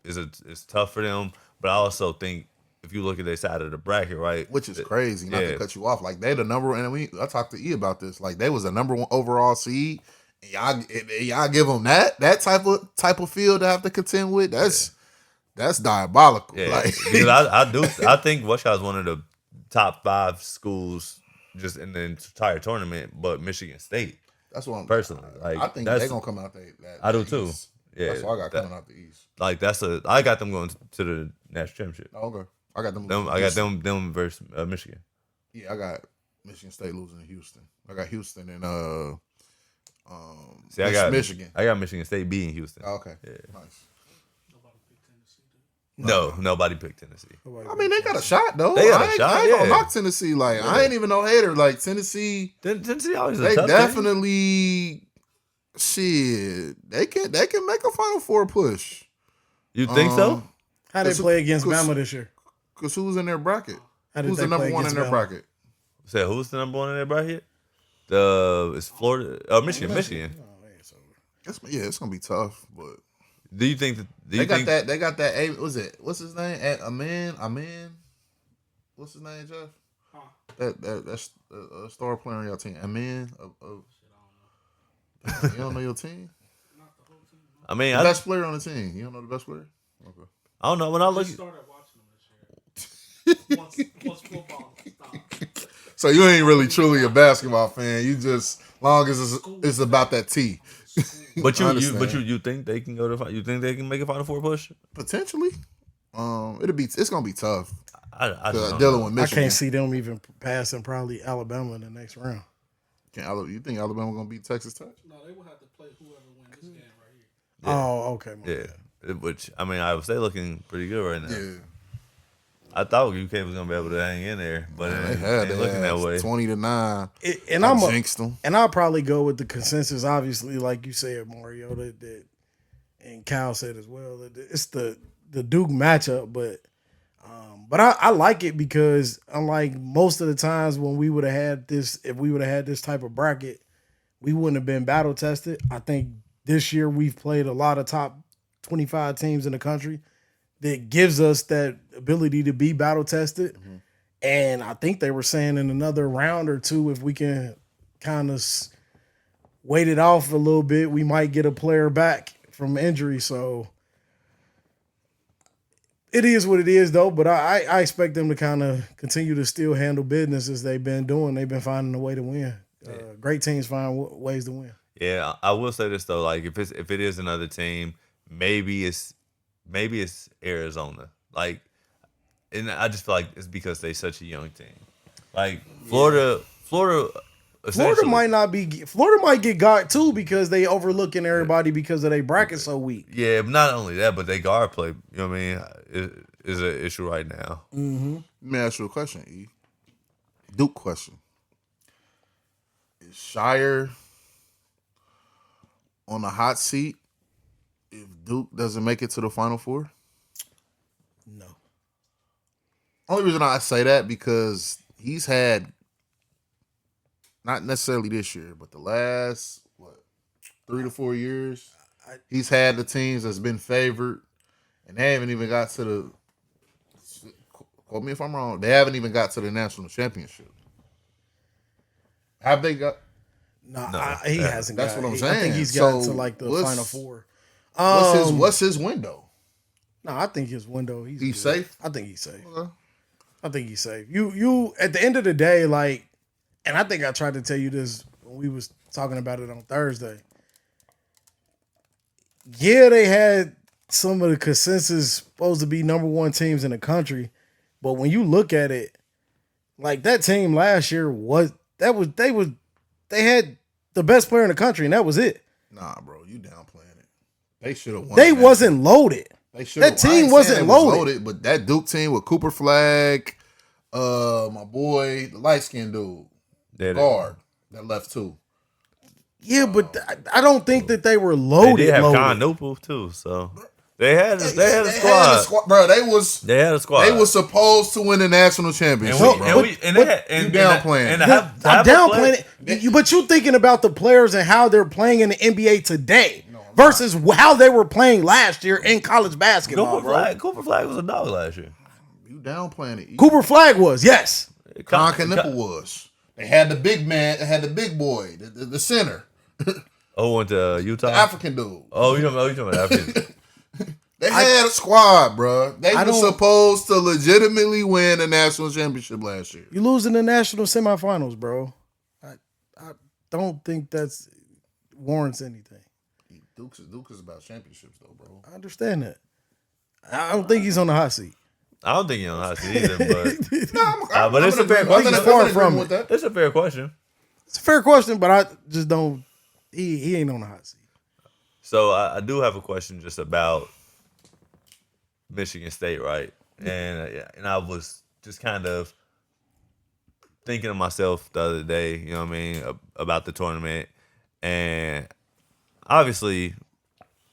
is tough for them, but I also think if you look at their side of the bracket, right, Which is crazy, not yeah. to cut you off. Like, they the number one, and I talked to E about this. Like, they was the number one overall seed. And y'all give them that type of field to have to contend with. That's diabolical. Yeah, Like, because I think Washington's one of the top 5 schools just in the entire tournament, but Michigan State. that's what I'm Personally, like, I think that's- they're gonna come out that. I do too. East. Yeah, That's what I got coming out the East. Like I got them going to the national championship. Oh, okay, I got them. I got them versus Michigan. Yeah, I got Michigan State losing to Houston. I got Houston and See, I got Michigan. I got Michigan State beating Houston. Oh, okay, Yeah. nice. Nobody picked Tennessee. Did No, nobody picked Tennessee. I mean, they got a shot though. They got a I ain't shot, gonna yeah. knock Tennessee. Like, I ain't even no hater. Like, Tennessee, Tennessee always a they tough definitely shit. They can make a Final Four push. team. You think so? How they Cause- play against cause- Bama this year? Cause who's in their bracket? How did Who's they the number play one in against their Bama? bracket? Say who's the number 1 in their bracket? It's Florida. Michigan. Michigan. Oh, man, it's over. It's gonna be tough, but Do you think that they got that. They got that. What's his name? Amen. What's his name, Jeff? Huh. That's a star player on your team. Amen. You don't know your team? Not the whole team. I mean, The I best player on the team. You don't know the best player? Okay. don't know when I I look. just started watching them this year. once football stopped. So you ain't really truly a basketball fan. You just long as it's about that T. School. But understand. you think they can go to? You think they can make a Final Four push? Potentially. It's gonna be tough. I just don't Dealing know. with I Michigan. can't see them even passing probably Alabama in the next round. You think Alabama gonna beat Texas Tech? No, they will have to play whoever wins this game right here. Yeah. Oh, okay. Yeah, which I mean, I would say looking pretty good right now. Yeah. I thought UK was gonna be able to hang in there, but They it had ain't looking that way. 20-9. And I jinxed them. And I'll probably go with the consensus, obviously, like you said, Mario, that and Kyle said as well. That it's the Duke matchup, but I like it because unlike most of the times when we would have had this, if we would have had this type of bracket, we wouldn't have been battle tested. I think this year we've played a lot of top 25 teams in the country that gives us that ability to be battle tested. Mm-hmm. And I think they were saying in another round or two, if we can kind of wait it off a little bit, we might get a player back from injury. So it is what it is, though. But I expect them to kind of continue to still handle business as they've been doing. They've been finding a way to win. Great teams find ways to win. Yeah, I will say this though, like if it is another team, maybe it's Arizona. Like, and I just feel like it's because they're such a young team. Like Florida might not be. Florida might get got too because they overlooking everybody because of their bracket so weak. Yeah, but not only that, but they guard play. You know what I mean? Is an issue right now. Mm-hmm. Let me ask you a question, E. Duke question. Is Shire on the hot seat if Duke doesn't make it to the Final Four? No. Only reason I say that because he's had, not necessarily this year, but the last 3 to 4 years, he's had the teams that's been favored, and they haven't even got to the. Quote me if I'm wrong. They haven't even got to the national championship. Have they got? No, he hasn't. That's what I'm saying. I think he's gotten to like the Final Four. What's his window? No, I think his window. He's safe. I think he's safe. Okay. I think he's safe. You at the end of the day, like, and I think I tried to tell you this when we was talking about it on Thursday. Yeah, they had some of the consensus supposed to be number one teams in the country, but when you look at it, like that team last year they had the best player in the country, and that was it. Nah, bro, you downplaying it. They should have won. They wasn't loaded. They should. That team wasn't loaded. But that Duke team with Cooper Flag, my boy, the light skinned dude, guard that left too. Yeah, but I don't think that they were loaded. They did have Con Newport too, so they had a squad. Bro, they had a squad. They were supposed to win the national championship. And you downplaying. I'm downplaying it. But you thinking about the players and how they're playing in the NBA today versus how they were playing last year in college basketball. Cooper Flag was a dog last year. You downplaying it. Cooper Flag was, yes. Con Nipple was. They had the big man. They had the big boy, the center. Went to Utah? The African dude. Oh, you talking about African. They had a squad, bro. They were supposed to legitimately win a national championship last year. You losing the national semifinals, bro. I don't think that's warrants anything. Duke is about championships, though, bro. I understand that. I don't think he's on the hot seat. I don't think he's on the hot seat either, but but it's a fair question. It's a fair question. It's a fair question, but I just don't. He ain't on the hot seat. So I do have a question just about Michigan State, right? And I was just kind of thinking to myself the other day, you know what I mean, about the tournament. And obviously,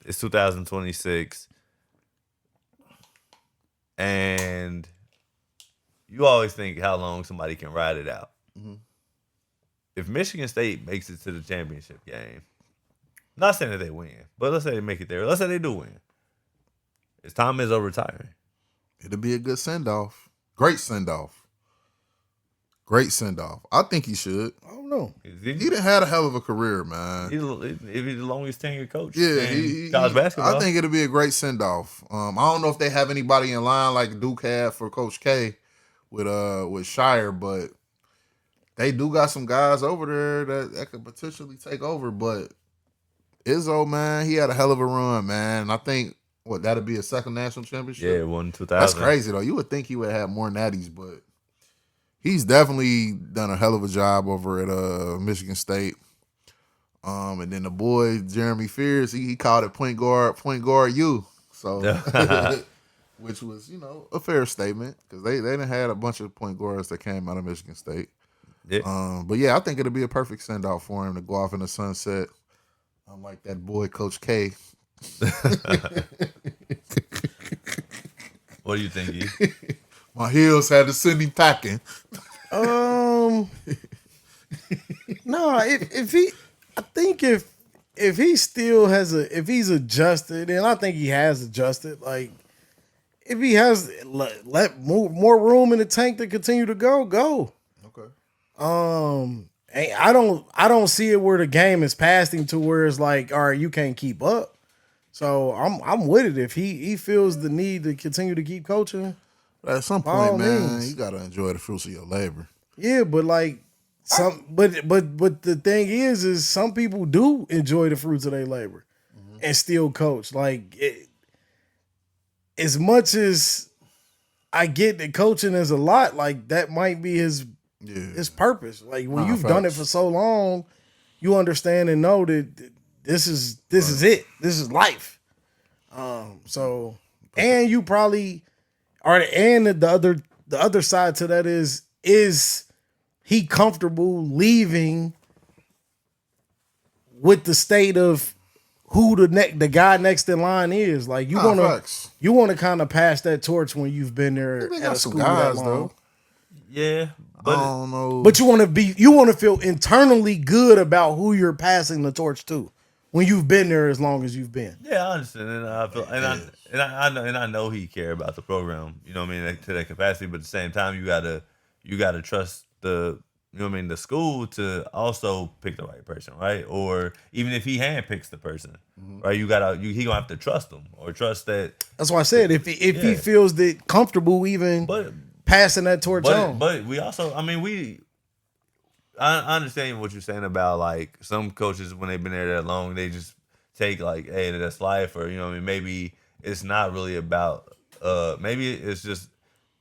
it's 2026. And you always think how long somebody can ride it out. Mm-hmm. If Michigan State makes it to the championship game, not saying that they win, but let's say they make it there. Let's say they do win. Is Tom Izzo retiring? It'll be a good send-off. Great send-off. Great send-off. I think he should. I don't know. He done had a hell of a career, man. He's the longest tenured coach in college basketball. I think it'll be a great send-off. I don't know if they have anybody in line like Duke had for Coach K with Shire, but they do got some guys over there that could potentially take over. But Izzo, man, he had a hell of a run, man. And I think that'll be his second national championship. Yeah, won 2000. That's crazy though. You would think he would have more natties, but he's definitely done a hell of a job over at Michigan State. And then the boy Jeremy Fears, he called it point guard you. So, which was a fair statement because they done had a bunch of point guards that came out of Michigan State. Yeah. But yeah, I think it'll be a perfect send off for him to go off in the sunset. Like that boy, Coach K. What do you think, E? My heels had to send him packing. No, if he still has if he's adjusted, and I think he has adjusted, like if he has let more room in the tank to continue to go. Okay. I don't see it where the game is past him to where it's like, all right, you can't keep up. So I'm with it. If he feels the need to continue to keep coaching, at some point, man, you gotta enjoy the fruits of your labor. Yeah, but like but the thing is some people do enjoy the fruits of their labor and still coach. Like as much as I get that coaching is a lot, like that might be his purpose. Like when you've done it for so long, you understand and know that this is it. This is life. So and you probably are, and the other side to that is he comfortable leaving with the state of who the guy next in line is? Like you want to kind of pass that torch when you've been there at a school that long. Though. Yeah, but I don't know. But you want to feel internally good about who you're passing the torch to when you've been there as long as you've been. Yeah, I understand, and I feel, I know he care about the program. You know what I mean, to that capacity. But at the same time, you gotta trust the the school to also pick the right person, right? Or even if he handpicks the person, right? He gonna have to trust them or trust that. That's why I said if he feels that comfortable even passing that torch on. But we also, I understand what you're saying about like some coaches when they've been there that long, they just take like, hey, that's life, or maybe it's not really about. Maybe it's just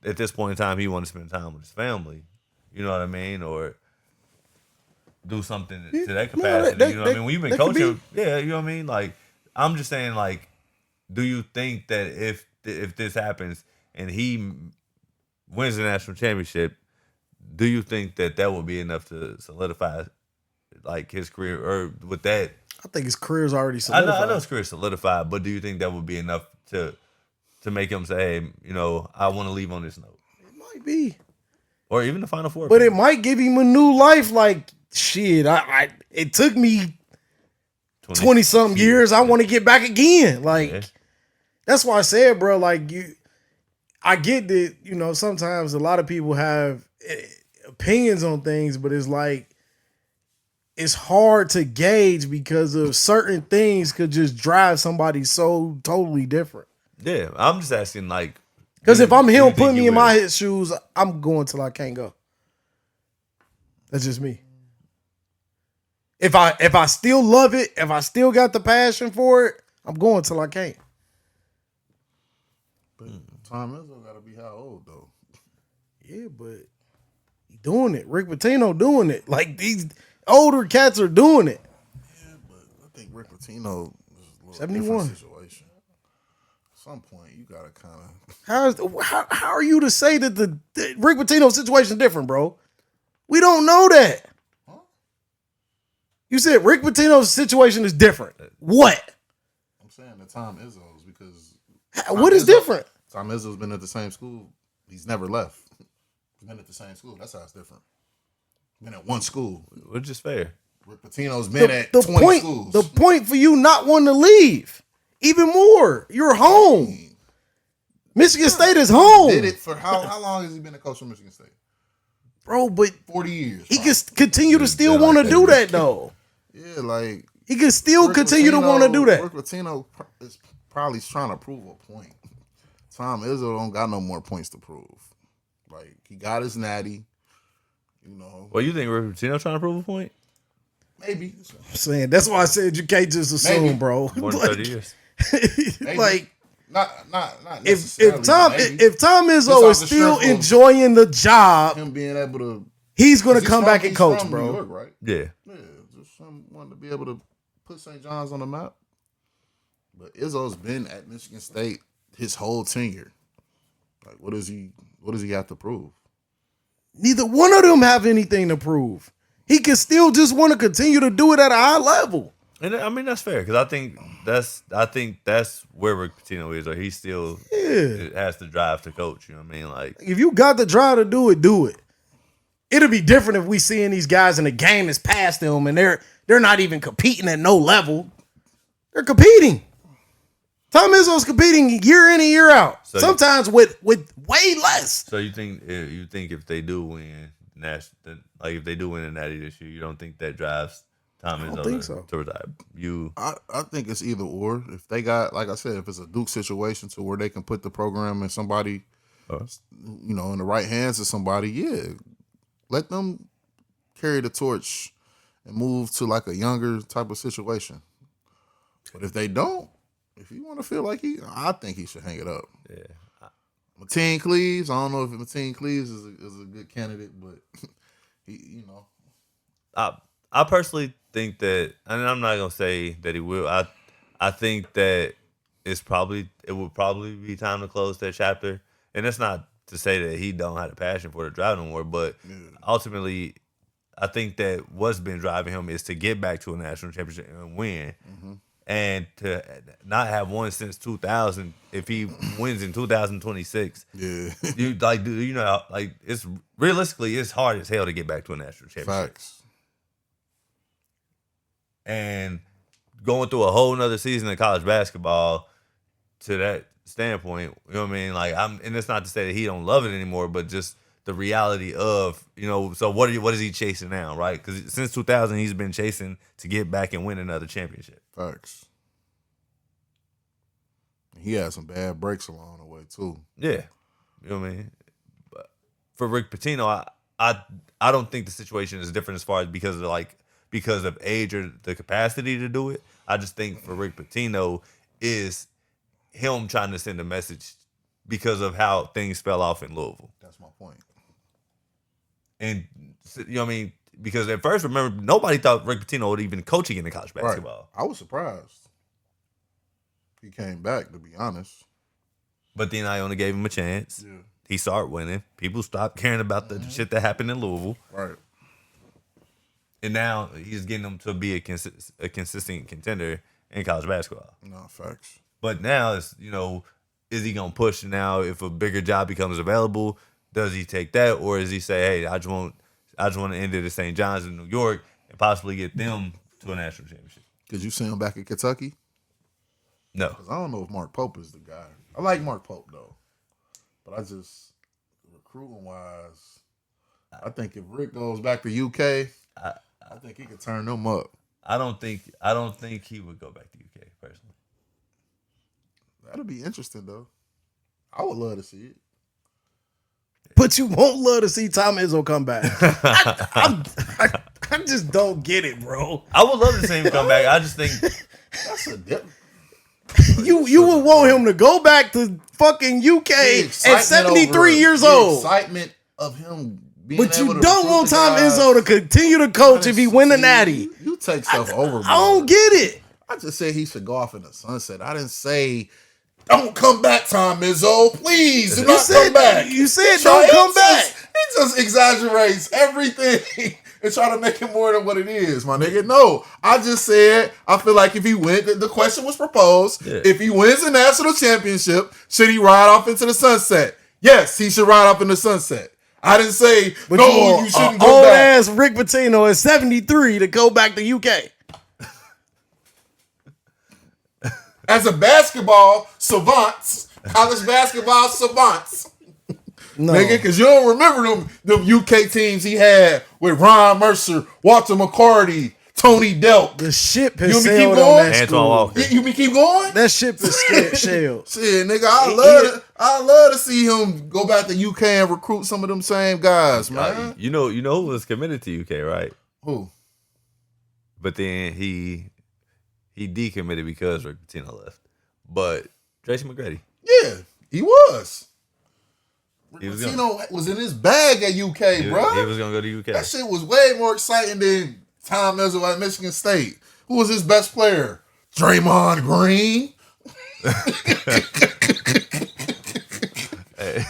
at this point in time he wants to spend time with his family. You know what I mean, or do something to that capacity. You know what I mean. When you've been coaching, yeah, you know what I mean. Like I'm just saying, like, do you think that if this happens and he wins the national championship, do you think that would be enough to solidify like his career, or with that? I think his career is already solidified. I know his career is solidified, but do you think that would be enough to make him say, hey, I want to leave on this note? It might be, or even the Final Four. But it might give him a new life. Like shit, it took me 20 something years. I want to get back again. Like that's why I said, bro. Like I get that, sometimes a lot of people have opinions on things, but it's like it's hard to gauge because of certain things could just drive somebody so totally different. Yeah, I'm just asking, like, because if I'm him, put me in my shoes, I'm going till I can't go. That's just me. If I still love it, if I still got the passion for it, I'm going till I can't. But Tom Izzo got to be how old though? Yeah, but he doing it. Rick Pitino doing it. Like these older cats are doing it. Yeah, but I think Rick Pitino is a little 71 different situation. At some point, you gotta kind of. How are you to say that the Rick Pitino situation is different, bro? We don't know that. Huh? You said Rick Pitino's situation is different. What? I'm saying the Tom Izzo's because what is different? Tom Izzo's been at the same school. He's never left. He's been at the same school. That's how it's different. Been at one school. Which is fair. Rick Pitino's been at 20 schools. The point for you not wanting to leave, even more, you're home. Michigan State is home. Did it for how long has he been a coach for Michigan State? Bro, but 40 years. He can continue to still want to do that, though. Yeah, like he can still continue to want to do that. Rick Pitino is probably trying to prove a point. Tom Izzo don't got no more points to prove. Like he got his natty, Well, you think Rick Pitino trying to prove a point? Maybe. I'm saying that's why I said you can't just assume, Maybe. bro. More than 30 years. Maybe. Like not if necessarily. Tom but maybe. if Tom Just Izzo off is the still strength of enjoying the job, him being able to, he's gonna 'cause come back and he's coach, from bro. New York, right? Yeah. Yeah, just wanted to be able to put St. John's on the map. But Izzo's been at Michigan State his whole tenure. Like, what does he have to prove? Neither one of them have anything to prove. He can still just want to continue to do it at a high level. And I mean that's fair because I think that's where Rick Pitino is, or he still has the drive to coach. You know what I mean? Like If you got the drive to do it, do it. It'll be different if we seeing these guys and the game is past them and they're not even competing at no level. They're competing. Tom Izzo's competing year in and year out. So sometimes with way less. So you think if they do win if they do win a natty this year, you don't think that drives Tom Izzo think so. to retire? I think it's either or. If they got, like I said, if it's a Duke situation to where they can put the program in somebody, in the right hands of somebody, yeah, let them carry the torch and move to like a younger type of situation. But if they don't, if you want to feel like I think he should hang it up. Yeah. Mateen Cleaves, I don't know if Mateen Cleaves is a good candidate, but I personally think that, and I'm not gonna say that he will. I think that it would probably be time to close that chapter. And that's not to say that he don't have the passion for the drive no more, but ultimately, I think that what's been driving him is to get back to a national championship and win. Mm-hmm. And to not have won since 2000, if he wins in 2026, it's realistically it's hard as hell to get back to a national championship. Facts. And going through a whole nother season of college basketball to that standpoint, you know what I mean? And it's not to say that he don't love it anymore, but just the reality of, so what is he chasing now, right? Because since 2000, he's been chasing to get back and win another championship. Facts. He had some bad breaks along the way too. Yeah, you know what I mean. But for Rick Pitino, I don't think the situation is different as far as because of age or the capacity to do it. I just think for Rick Pitino is him trying to send a message because of how things fell off in Louisville. That's my point. And you know what I mean? Because at first, remember, nobody thought Rick Pitino would even coach again in college basketball. Right. I was surprised. He came back, to be honest. But then I only gave him a chance. Yeah. He started winning. People stopped caring about the shit that happened in Louisville. Right. And now he's getting them to be a consistent contender in college basketball. No, facts. But now it's, is he going to push now if a bigger job becomes available? Does he take that? Or does he say, hey, I just want to end it at St. John's in New York and possibly get them to a national championship? Could you see him back in Kentucky? No. Because I don't know if Mark Pope is the guy. I like Mark Pope, though. But I just, recruiting-wise, I think if Rick goes back to UK, I think he could turn them up. I don't think he would go back to UK, personally. That'll be interesting, though. I would love to see it. But you won't love to see Tom Izzo come back. I just don't get it, bro. I would love to see him come back. I just think That's a dip. You would want him to go back to fucking UK at 73 years old. Excitement of him being But you able to don't recruit want the Tom guys. Izzo to continue to coach if he win the natty. You take stuff over. I don't get it. I just said he should go off in the sunset. I didn't say, don't come back, Tom Izzo. Please do not come back. You said don't come back. He just exaggerates everything and try to make it more than what it is, my nigga. No, I just said I feel like if he wins, the question was proposed. Yeah. If he wins the national championship, should he ride off into the sunset? Yes, he should ride off in the sunset. I didn't say, But no, you shouldn't go old back. ass Rick Pitino at 73 to go back to UK. As a basketball savants, college basketball savants, No. nigga, because you don't remember them UK teams he had with Ron Mercer, Walter McCarty, Tony Delk. The ship has You want me to sailed keep on going? that Antoine school. Walker. You me keep going? That ship is sailed. Shit, nigga, I love to see him go back to UK and recruit some of them same guys, man. you know who was committed to UK, right? Who? but then he decommitted because Rick Pitino left. But Tracy McGrady, Yeah, he was. He was Pitino was in his bag at UK, bro. he was gonna go to UK. That shit was way more exciting than Tom Izzo at Michigan State. Who was his best player? Draymond Green.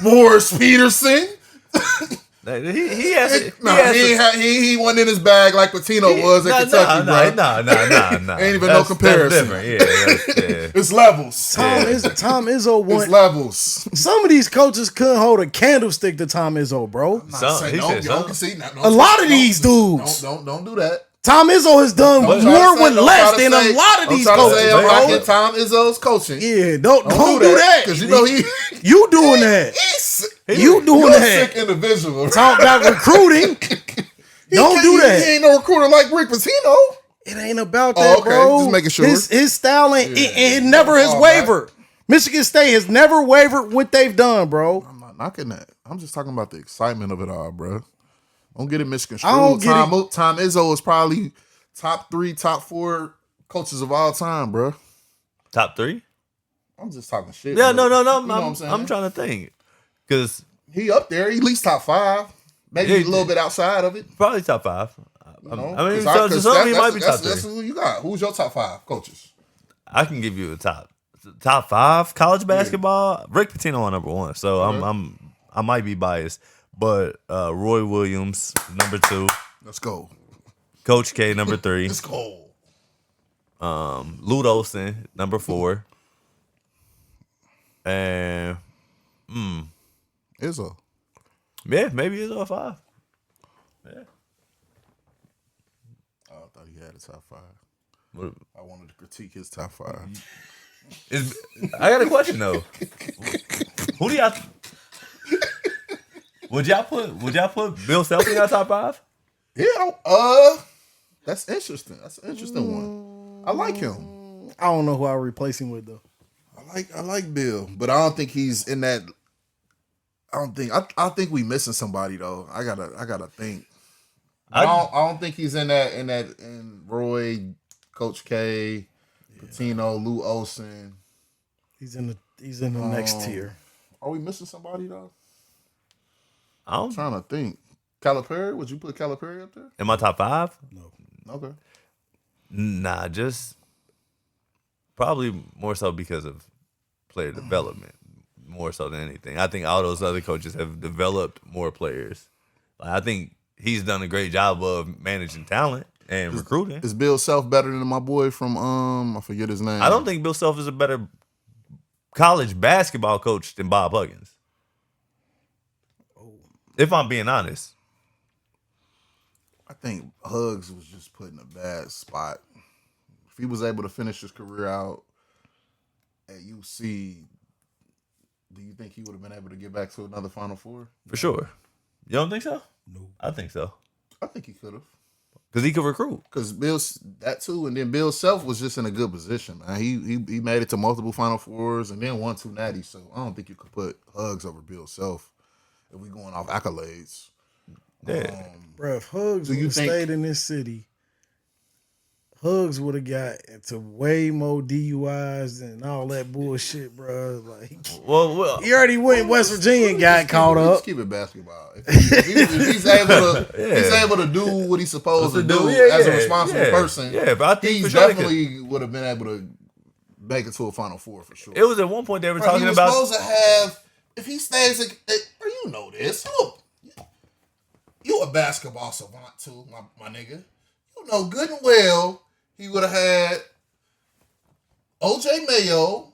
Morris Peterson. He wasn't in his bag like Pitino was at Kentucky, bro. Nah. Ain't even no comparison. That's different. Yeah. It's levels. Tom Izzo won. It's levels. Some of these coaches couldn't hold a candlestick to Tom Izzo, bro. A lot of these dudes. Don't do that. Tom Izzo has done more with less than a lot of these coaches, I'm bro. rocking Tom Izzo's coaching. Yeah, don't do that. Because you know you doing that. You doing You're that. a sick individual. Talk about recruiting. Don't do that. He ain't no recruiter like Rick Pitino. It ain't about that, okay. bro. Just making sure. His style ain't, it never has wavered. Michigan State has never wavered what they've done, bro. I'm not knocking that. I'm just talking about the excitement of it all, bro. Don't get it Michigan I don't screwed. get Tom Izzo is probably top 3, top 4 coaches of all time, bro. Top 3? I'm just talking shit. Yeah, bro. no. You know what I'm saying? I'm trying to think. Because he up there, he at least top 5. Maybe a little bit outside of it. probably top 5. You know? I mean, Cause some he might be top 3. That's who you got. Who's your top 5 coaches? I can give you a top 5 college basketball. Yeah. Rick Pitino on number 1, so I might be biased, but Roy Williams number 2. Let's go. Coach K number 3. Let's go. Lute Olson number 4, and Izzo. Yeah, maybe Izzo a 5. Yeah. I thought he had a top 5. What? I wanted to critique his top 5. I got a question though. Who do y'all? Would y'all put Bill Self in your top 5? Yeah. That's interesting. That's an interesting one. I like him. I don't know who I'll replace him with though. I like Bill, but I don't think he's in that. I think we missing somebody though. I gotta think. I don't think he's in that in Roy, Coach K, Pitino, Lou Olson. He's in the next tier. Are we missing somebody though? I'm trying to think. Calipari? Would you put Calipari up there? In my top 5? No. Okay. Nah, just probably more so because of player development, more so than anything. I think all those other coaches have developed more players. I think he's done a great job of managing talent and recruiting. Is Bill Self better than my boy from I forget his name? I don't think Bill Self is a better college basketball coach than Bob Huggins. If I'm being honest. I think Huggs was just put in a bad spot. If he was able to finish his career out at UC, do you think he would have been able to get back to another Final Four? For sure. You don't think so? No. I think so. I think he could have. Because he could recruit. Because Bill, that too, and then Bill Self was just in a good position, man. He made it to multiple Final Fours and then won 2 natties, so I don't think you could put Huggs over Bill Self if we going off accolades. Yeah. Bro, if Huggs would have stayed in this city, Huggs would have got into way more DUIs and all that bullshit, bro. Like, well, he already went West Virginia and got caught up. Let's keep it basketball. If he's able to do what he's supposed to do as a responsible person, but I think he definitely would have been able to make it to a Final Four for sure. It was at one point they were talking he was about supposed to have, if he stays, you know this. You a basketball savant too, my nigga. You know good and well he would have had O.J. Mayo,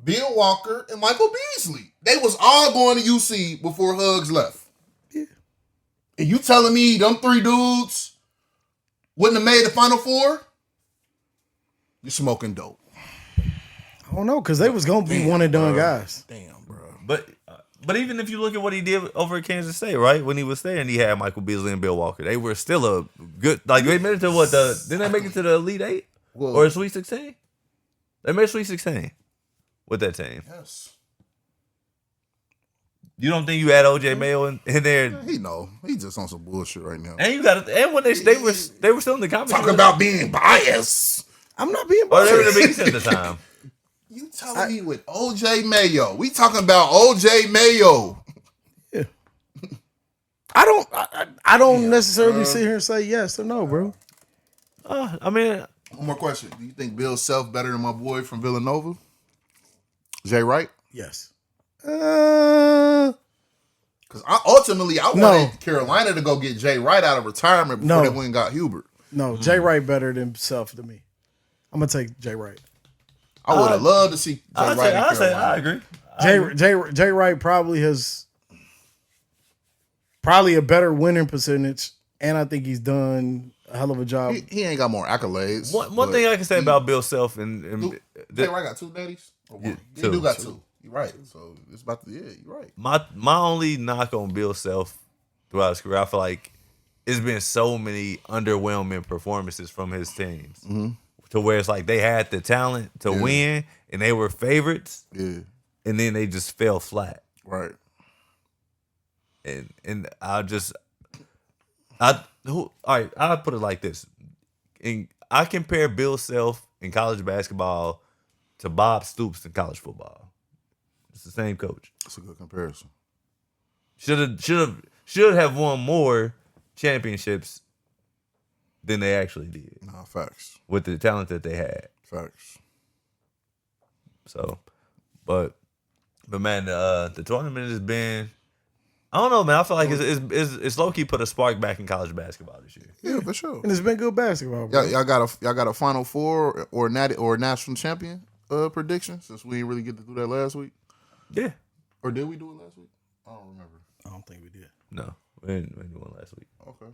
Bill Walker, and Michael Beasley. They was all going to UC before Huggs left. Yeah. And you telling me them 3 dudes wouldn't have made the Final Four? You're smoking dope. I don't know, because they was going to be one and done guys. Damn, bro. But even if you look at what he did over at Kansas State, right? When he was there and he had Michael Beasley and Bill Walker, they were still a good, like they made it to what, didn't they make it to the Elite 8? Or Sweet 16? They made Sweet 16 with that team. Yes. You don't think you had OJ Mayo in there? He know. He just on some bullshit right now. And you got and when they were still in the conference. Talk about being biased. I'm not being Or biased. they were the biggest at the time. You telling me with OJ Mayo? We talking about OJ Mayo. Yeah. I don't necessarily sit here and say yes or no, bro. I mean, One more question. Do you think Bill Self better than my boy from Villanova? Jay Wright? Yes. Because ultimately, I wanted Carolina to go get Jay Wright out of retirement before they went and got Hubert. No, Jay Wright better than Self to me. I'm gonna take Jay Wright. I would have loved to see Jay Wright in Carolina. I agree. Jay Wright probably has a better winning percentage, and I think he's done a hell of a job. He ain't got more accolades. One thing I can say about Bill Self and Jay Wright got 2 daddies? Or one? Yeah, He do got 2. 2. You're right. So it's about to, you're right. My only knock on Bill Self throughout his career, I feel like it's been so many underwhelming performances from his teams to where it's like they had the talent to win and they were favorites, and then they just fell flat. Right. And I'll put it like this. I compare Bill Self in college basketball to Bob Stoops in college football. It's the same coach. That's a good comparison. Should have won more championships than they actually did. Nah, facts. With the talent that they had. Facts. So, but man, the tournament has been. I don't know, man. I feel like it's low key put a spark back in college basketball this year. Yeah, for sure. And it's been good basketball, bro. Y'all got a Final Four or national champion prediction since we didn't really get to do that last week. Yeah. Or did we do it last week? I don't remember. I don't think we did. No, we didn't do one last week. Okay.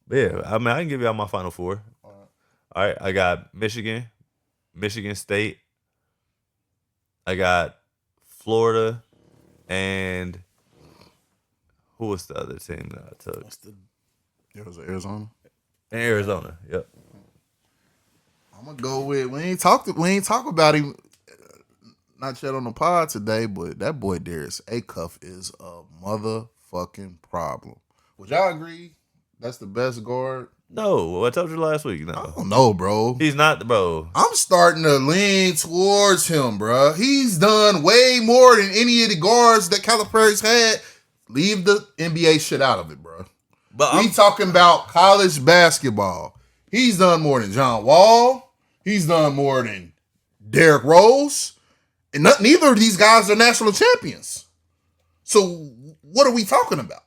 But yeah, I mean, I can give you all my Final Four. All right, I got Michigan State. I got Florida, and who was the other team that I took? It was Arizona. And Arizona. Yep. I'm gonna go with we ain't talk about him not yet on the pod today, but that boy Darius Acuff is a motherfucking problem. Would y'all agree that's the best guard? No, I told you last week. No, I don't know, bro. He's not, bro. I'm starting to lean towards him, bro. He's done way more than any of the guards that Calipari's had. Leave the NBA shit out of it, bro. But we talking about college basketball. He's done more than John Wall. He's done more than Derrick Rose. And neither of these guys are national champions. So what are we talking about?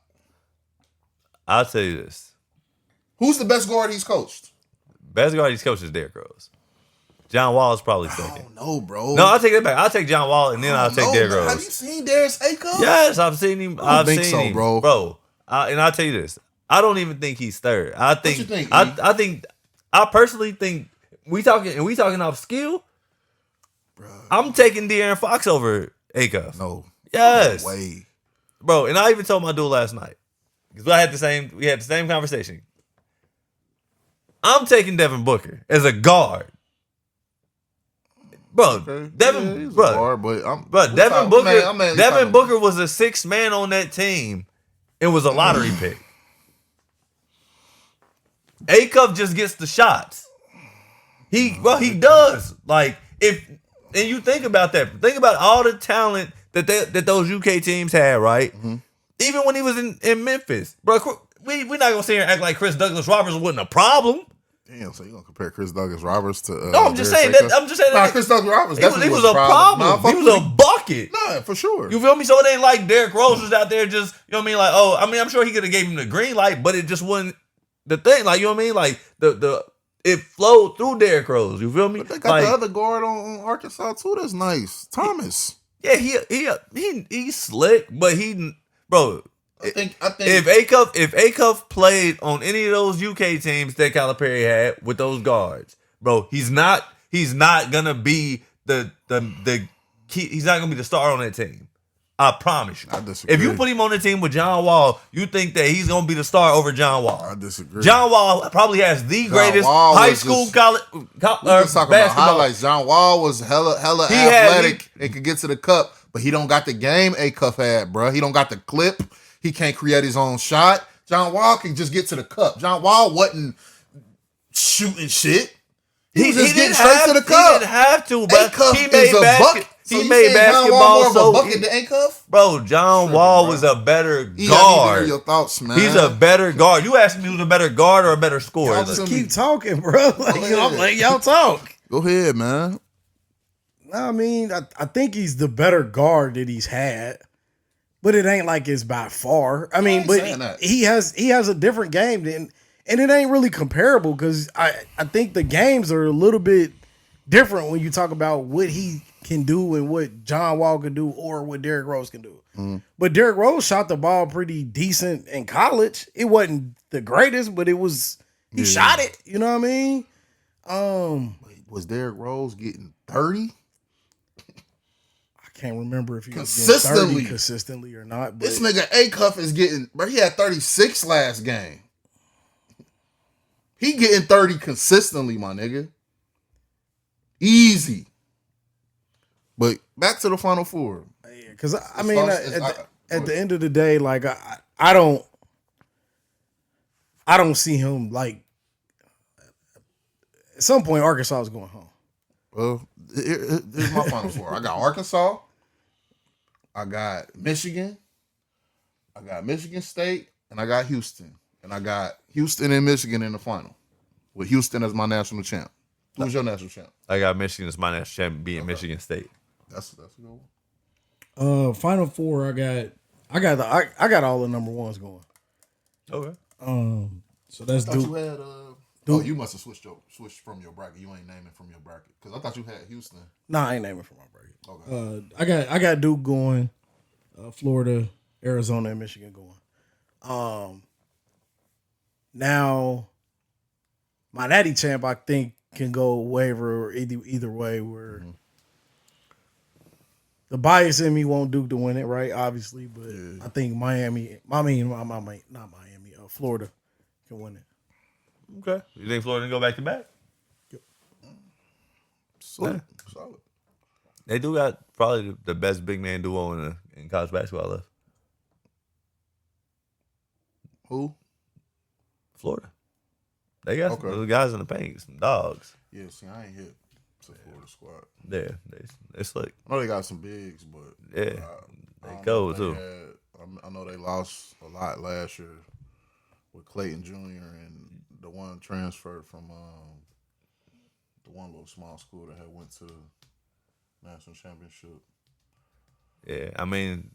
I'll tell you this. Who's the best guard he's coached? Best guard he's coached is Derrick Rose. John Wall is probably second. I don't know, bro. No, I'll take it back. I'll take John Wall and then I'll take Derrick Rose. Have you seen Darius Acuff? Yes, I've seen him. I don't think so, bro. Bro, and I'll tell you this. I don't even think he's third. What you think, I personally think we talking off skill. Bro. I'm taking De'Aaron Fox over Acuff. No. Yes. No way. Bro, and I even told my dude last night. Because we had the same conversation. I'm taking Devin Booker as a guard. Bro, Okay. Devin, he's a bro, guard, but Devin Booker was the sixth man on that team. It was a lottery pick. Acuff just gets the shots. He does. Like and you think about that. Think about all the talent that those UK teams had, right? Mm-hmm. Even when he was in Memphis, bro. We're not gonna sit here and act like Chris Douglas Roberts wasn't a problem. Damn, so you gonna compare Chris Douglas Roberts to? No, I'm just saying that. Nah, Chris Douglas Roberts. He was a problem. He was a bucket. Nah, for sure. You feel me? So it ain't like Derrick Rose was out there just, you know what I mean? Like, I'm sure he could have gave him the green light, but it just wasn't the thing. Like, you know what I mean? Like it flowed through Derrick Rose. You feel me? But they got the other guard on Arkansas too. That's nice, Thomas. Yeah, he's slick, but bro. I think if Acuff played on any of those UK teams that Calipari had with those guards, bro, he's not gonna be the key. He's not gonna be the star on that team. I promise you. I disagree. If you put him on the team with John Wall, you think that he's gonna be the star over John Wall. I disagree. John Wall probably has the greatest high school college basketball. About highlights. John Wall was hella athletic and could get to the cup, but he don't got the game A-Cuff had, bro. He don't got the clip. He can't create his own shot. John Wall can just get to the cup. John Wall wasn't shooting shit. He was just getting straight to the cup. He didn't have to, but A-Cuff he made is a bucket. He made basketball so bucket than A-Cuff? Bro, John Wall was a better guard. Your thoughts, man. He's a better guard. You asked me who's a better guard or a better scorer. Just keep talking, bro. I'm letting y'all talk. Go ahead, man. I mean, I think he's the better guard that he's had, but it ain't like it's by far. I mean, but he has a different game than, and it ain't really comparable because I think the games are a little bit different when you talk about what he can do and what John Wall can do or what Derrick Rose can do. Mm. But Derrick Rose shot the ball pretty decent in college. It wasn't the greatest, but it was he shot it. You know what I mean? Was Derrick Rose getting 30? I can't remember if he was getting 30 consistently or not. But this nigga A-Cuff is getting, bro, he had 36 last game. He getting 30 consistently, my nigga. Easy. But back to the Final Four. Yeah, because I mean, at the end of the day, like I don't see him like. At some point, Arkansas is going home. Well, here's my Final Four. I got Arkansas. I got Michigan. I got Michigan State, and I got Houston. And I got Houston and Michigan in the final, with Houston as my national champ. Who's your national champ? I got Michigan as my national champ, being Michigan State. That's a good one. Final Four. I got all the number ones going. Okay. So that's Duke. You had oh, you must have switched from your bracket. You ain't naming from your bracket because I thought you had Houston. Nah, I ain't naming from my bracket. Okay. I got Duke going, Florida, Arizona, and Michigan going. Now, my natty champ I think can go waiver or either way. Where the bias in me won't Duke to win it, right? Obviously, but I think Florida can win it. Okay. You think Florida can go back to back? Yep. Solid. They do got probably the best big man duo in college basketball left. Who? Florida. They got some guys in the paint, some dogs. Yeah, see, I ain't hit the Florida squad. Yeah, they slick. I know they got some bigs, but yeah, they go too. I know they lost a lot last year with Clayton Jr. and the one transferred from the one little small school that had went to the national championship. Yeah, I mean,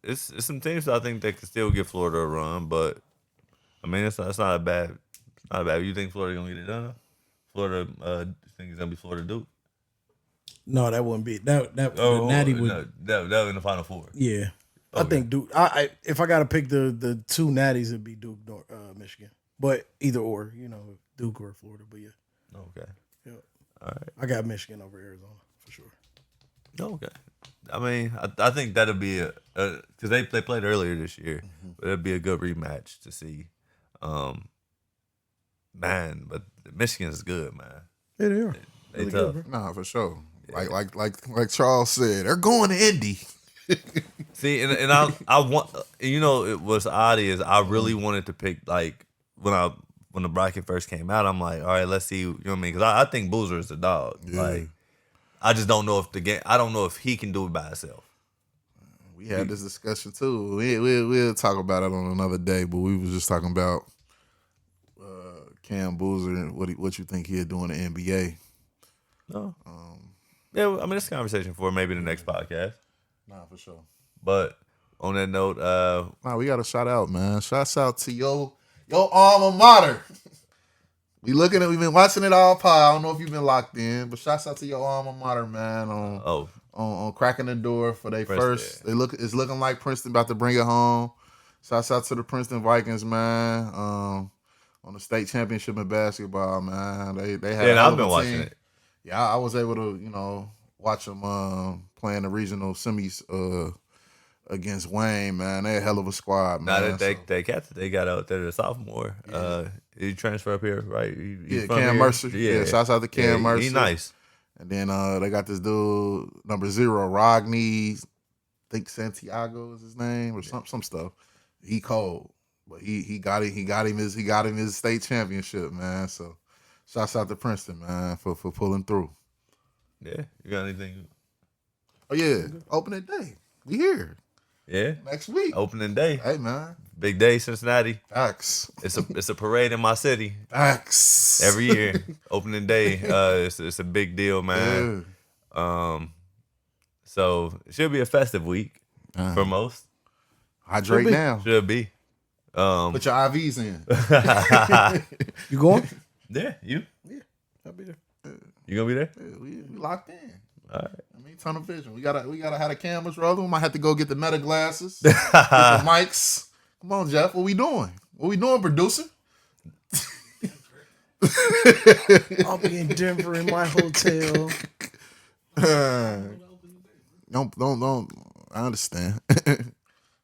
it's some teams I think that could still give Florida a run, but I mean, it's not a bad. Not bad. You think Florida gonna get it done? Florida, think it's gonna be Florida Duke? No, that wouldn't be that. The natty would. No, that in the Final Four. Yeah, okay. I think Duke. If I gotta pick the two natties, it'd be Duke, Michigan. But either or, Duke or Florida. But yeah. Okay. Yeah. All right. I got Michigan over Arizona for sure. Okay. I mean, I think that'll be because they played earlier this year, but it'll be a good rematch to see. Man, but Michigan is good, man. Yeah, they are. They really tough. good, nah, for sure. Yeah. Like Charles said, they're going to Indy. See, and I want what's odd is I really wanted to pick like when the bracket first came out. I'm like, all right, let's see. You know what I mean? Because I think Boozer is the dog. Yeah. Like, I just don't know if I don't know if he can do it by himself. We had this discussion too. We'll talk about it on another day. But we was just talking about Cam Boozer and what you think he'll do in the NBA. No. Yeah, I mean, it's a conversation for maybe the next podcast. Nah, for sure. But on that note, we got a shout out, man. Shouts out to your alma mater. We've been watching it all pie. I don't know if you've been locked in, but shouts out to your alma mater, man, on cracking the door for their first. It's looking like Princeton about to bring it home. Shouts out to the Princeton Vikings, man. On the state championship in basketball, man. They had. Yeah, I've been watching it. Yeah, I was able to, watch them playing the regional semis against Wayne, man. They're a hell of a squad, man. They got out there the sophomore. Yeah. He transferred up here, right? Cam Mercer. Yeah, shouts out to Cam Mercer. He's nice. And then they got this dude, number 0, Rodney think Santiago is his name or some stuff. He cold, but he got him his state championship, man. So shouts out to Princeton, man, for pulling through. Yeah, you got anything? Oh yeah, opening day. We here. Yeah, Next week. opening day. Hey man, Big day, Cincinnati. facts. It's a parade in my city Facts. every year. Opening day. It's a big deal, man. Yeah. So it should be a festive week for most. Hydrate now. Should be. Put your IVs in. You going? Yeah, you. I'll be there. You gonna be there? Yeah, we locked in. All right. I mean, tunnel vision. We gotta have the cameras rolling. We might have to go get the meta glasses, get the mics. Come on, Jeff. What we doing? What we doing, producer? I'll be in Denver in my hotel. Don't. I understand.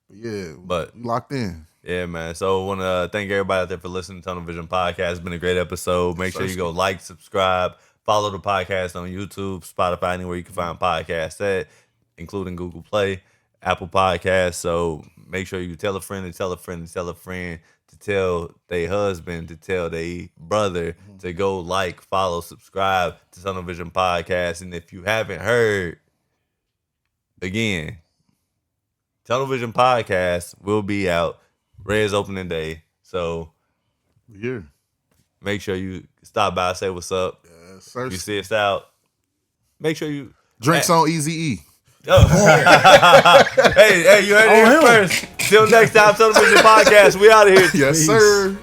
Yeah, But we locked in. yeah, man. So I want to thank everybody out there for listening to Tunnel Vision Podcast. It's been a great episode. Make sure you go like, subscribe, follow the podcast on YouTube, Spotify, anywhere you can find podcasts at, including Google Play, Apple Podcasts. So make sure you tell a friend to tell a friend to tell a friend to tell their husband to tell their brother to go like, follow, subscribe to Tunnel Vision Podcast. And if you haven't heard, again, Tunnel Vision Podcast will be out. Red's opening day. So Yeah. make sure you stop by, say what's up. Yes, sir. You see us out. Make sure you Drinks on Easy E. Oh. Hey, you heard it here first. Till next time, Tunnel Vision Podcast. We out of here. Yes, Peace. sir.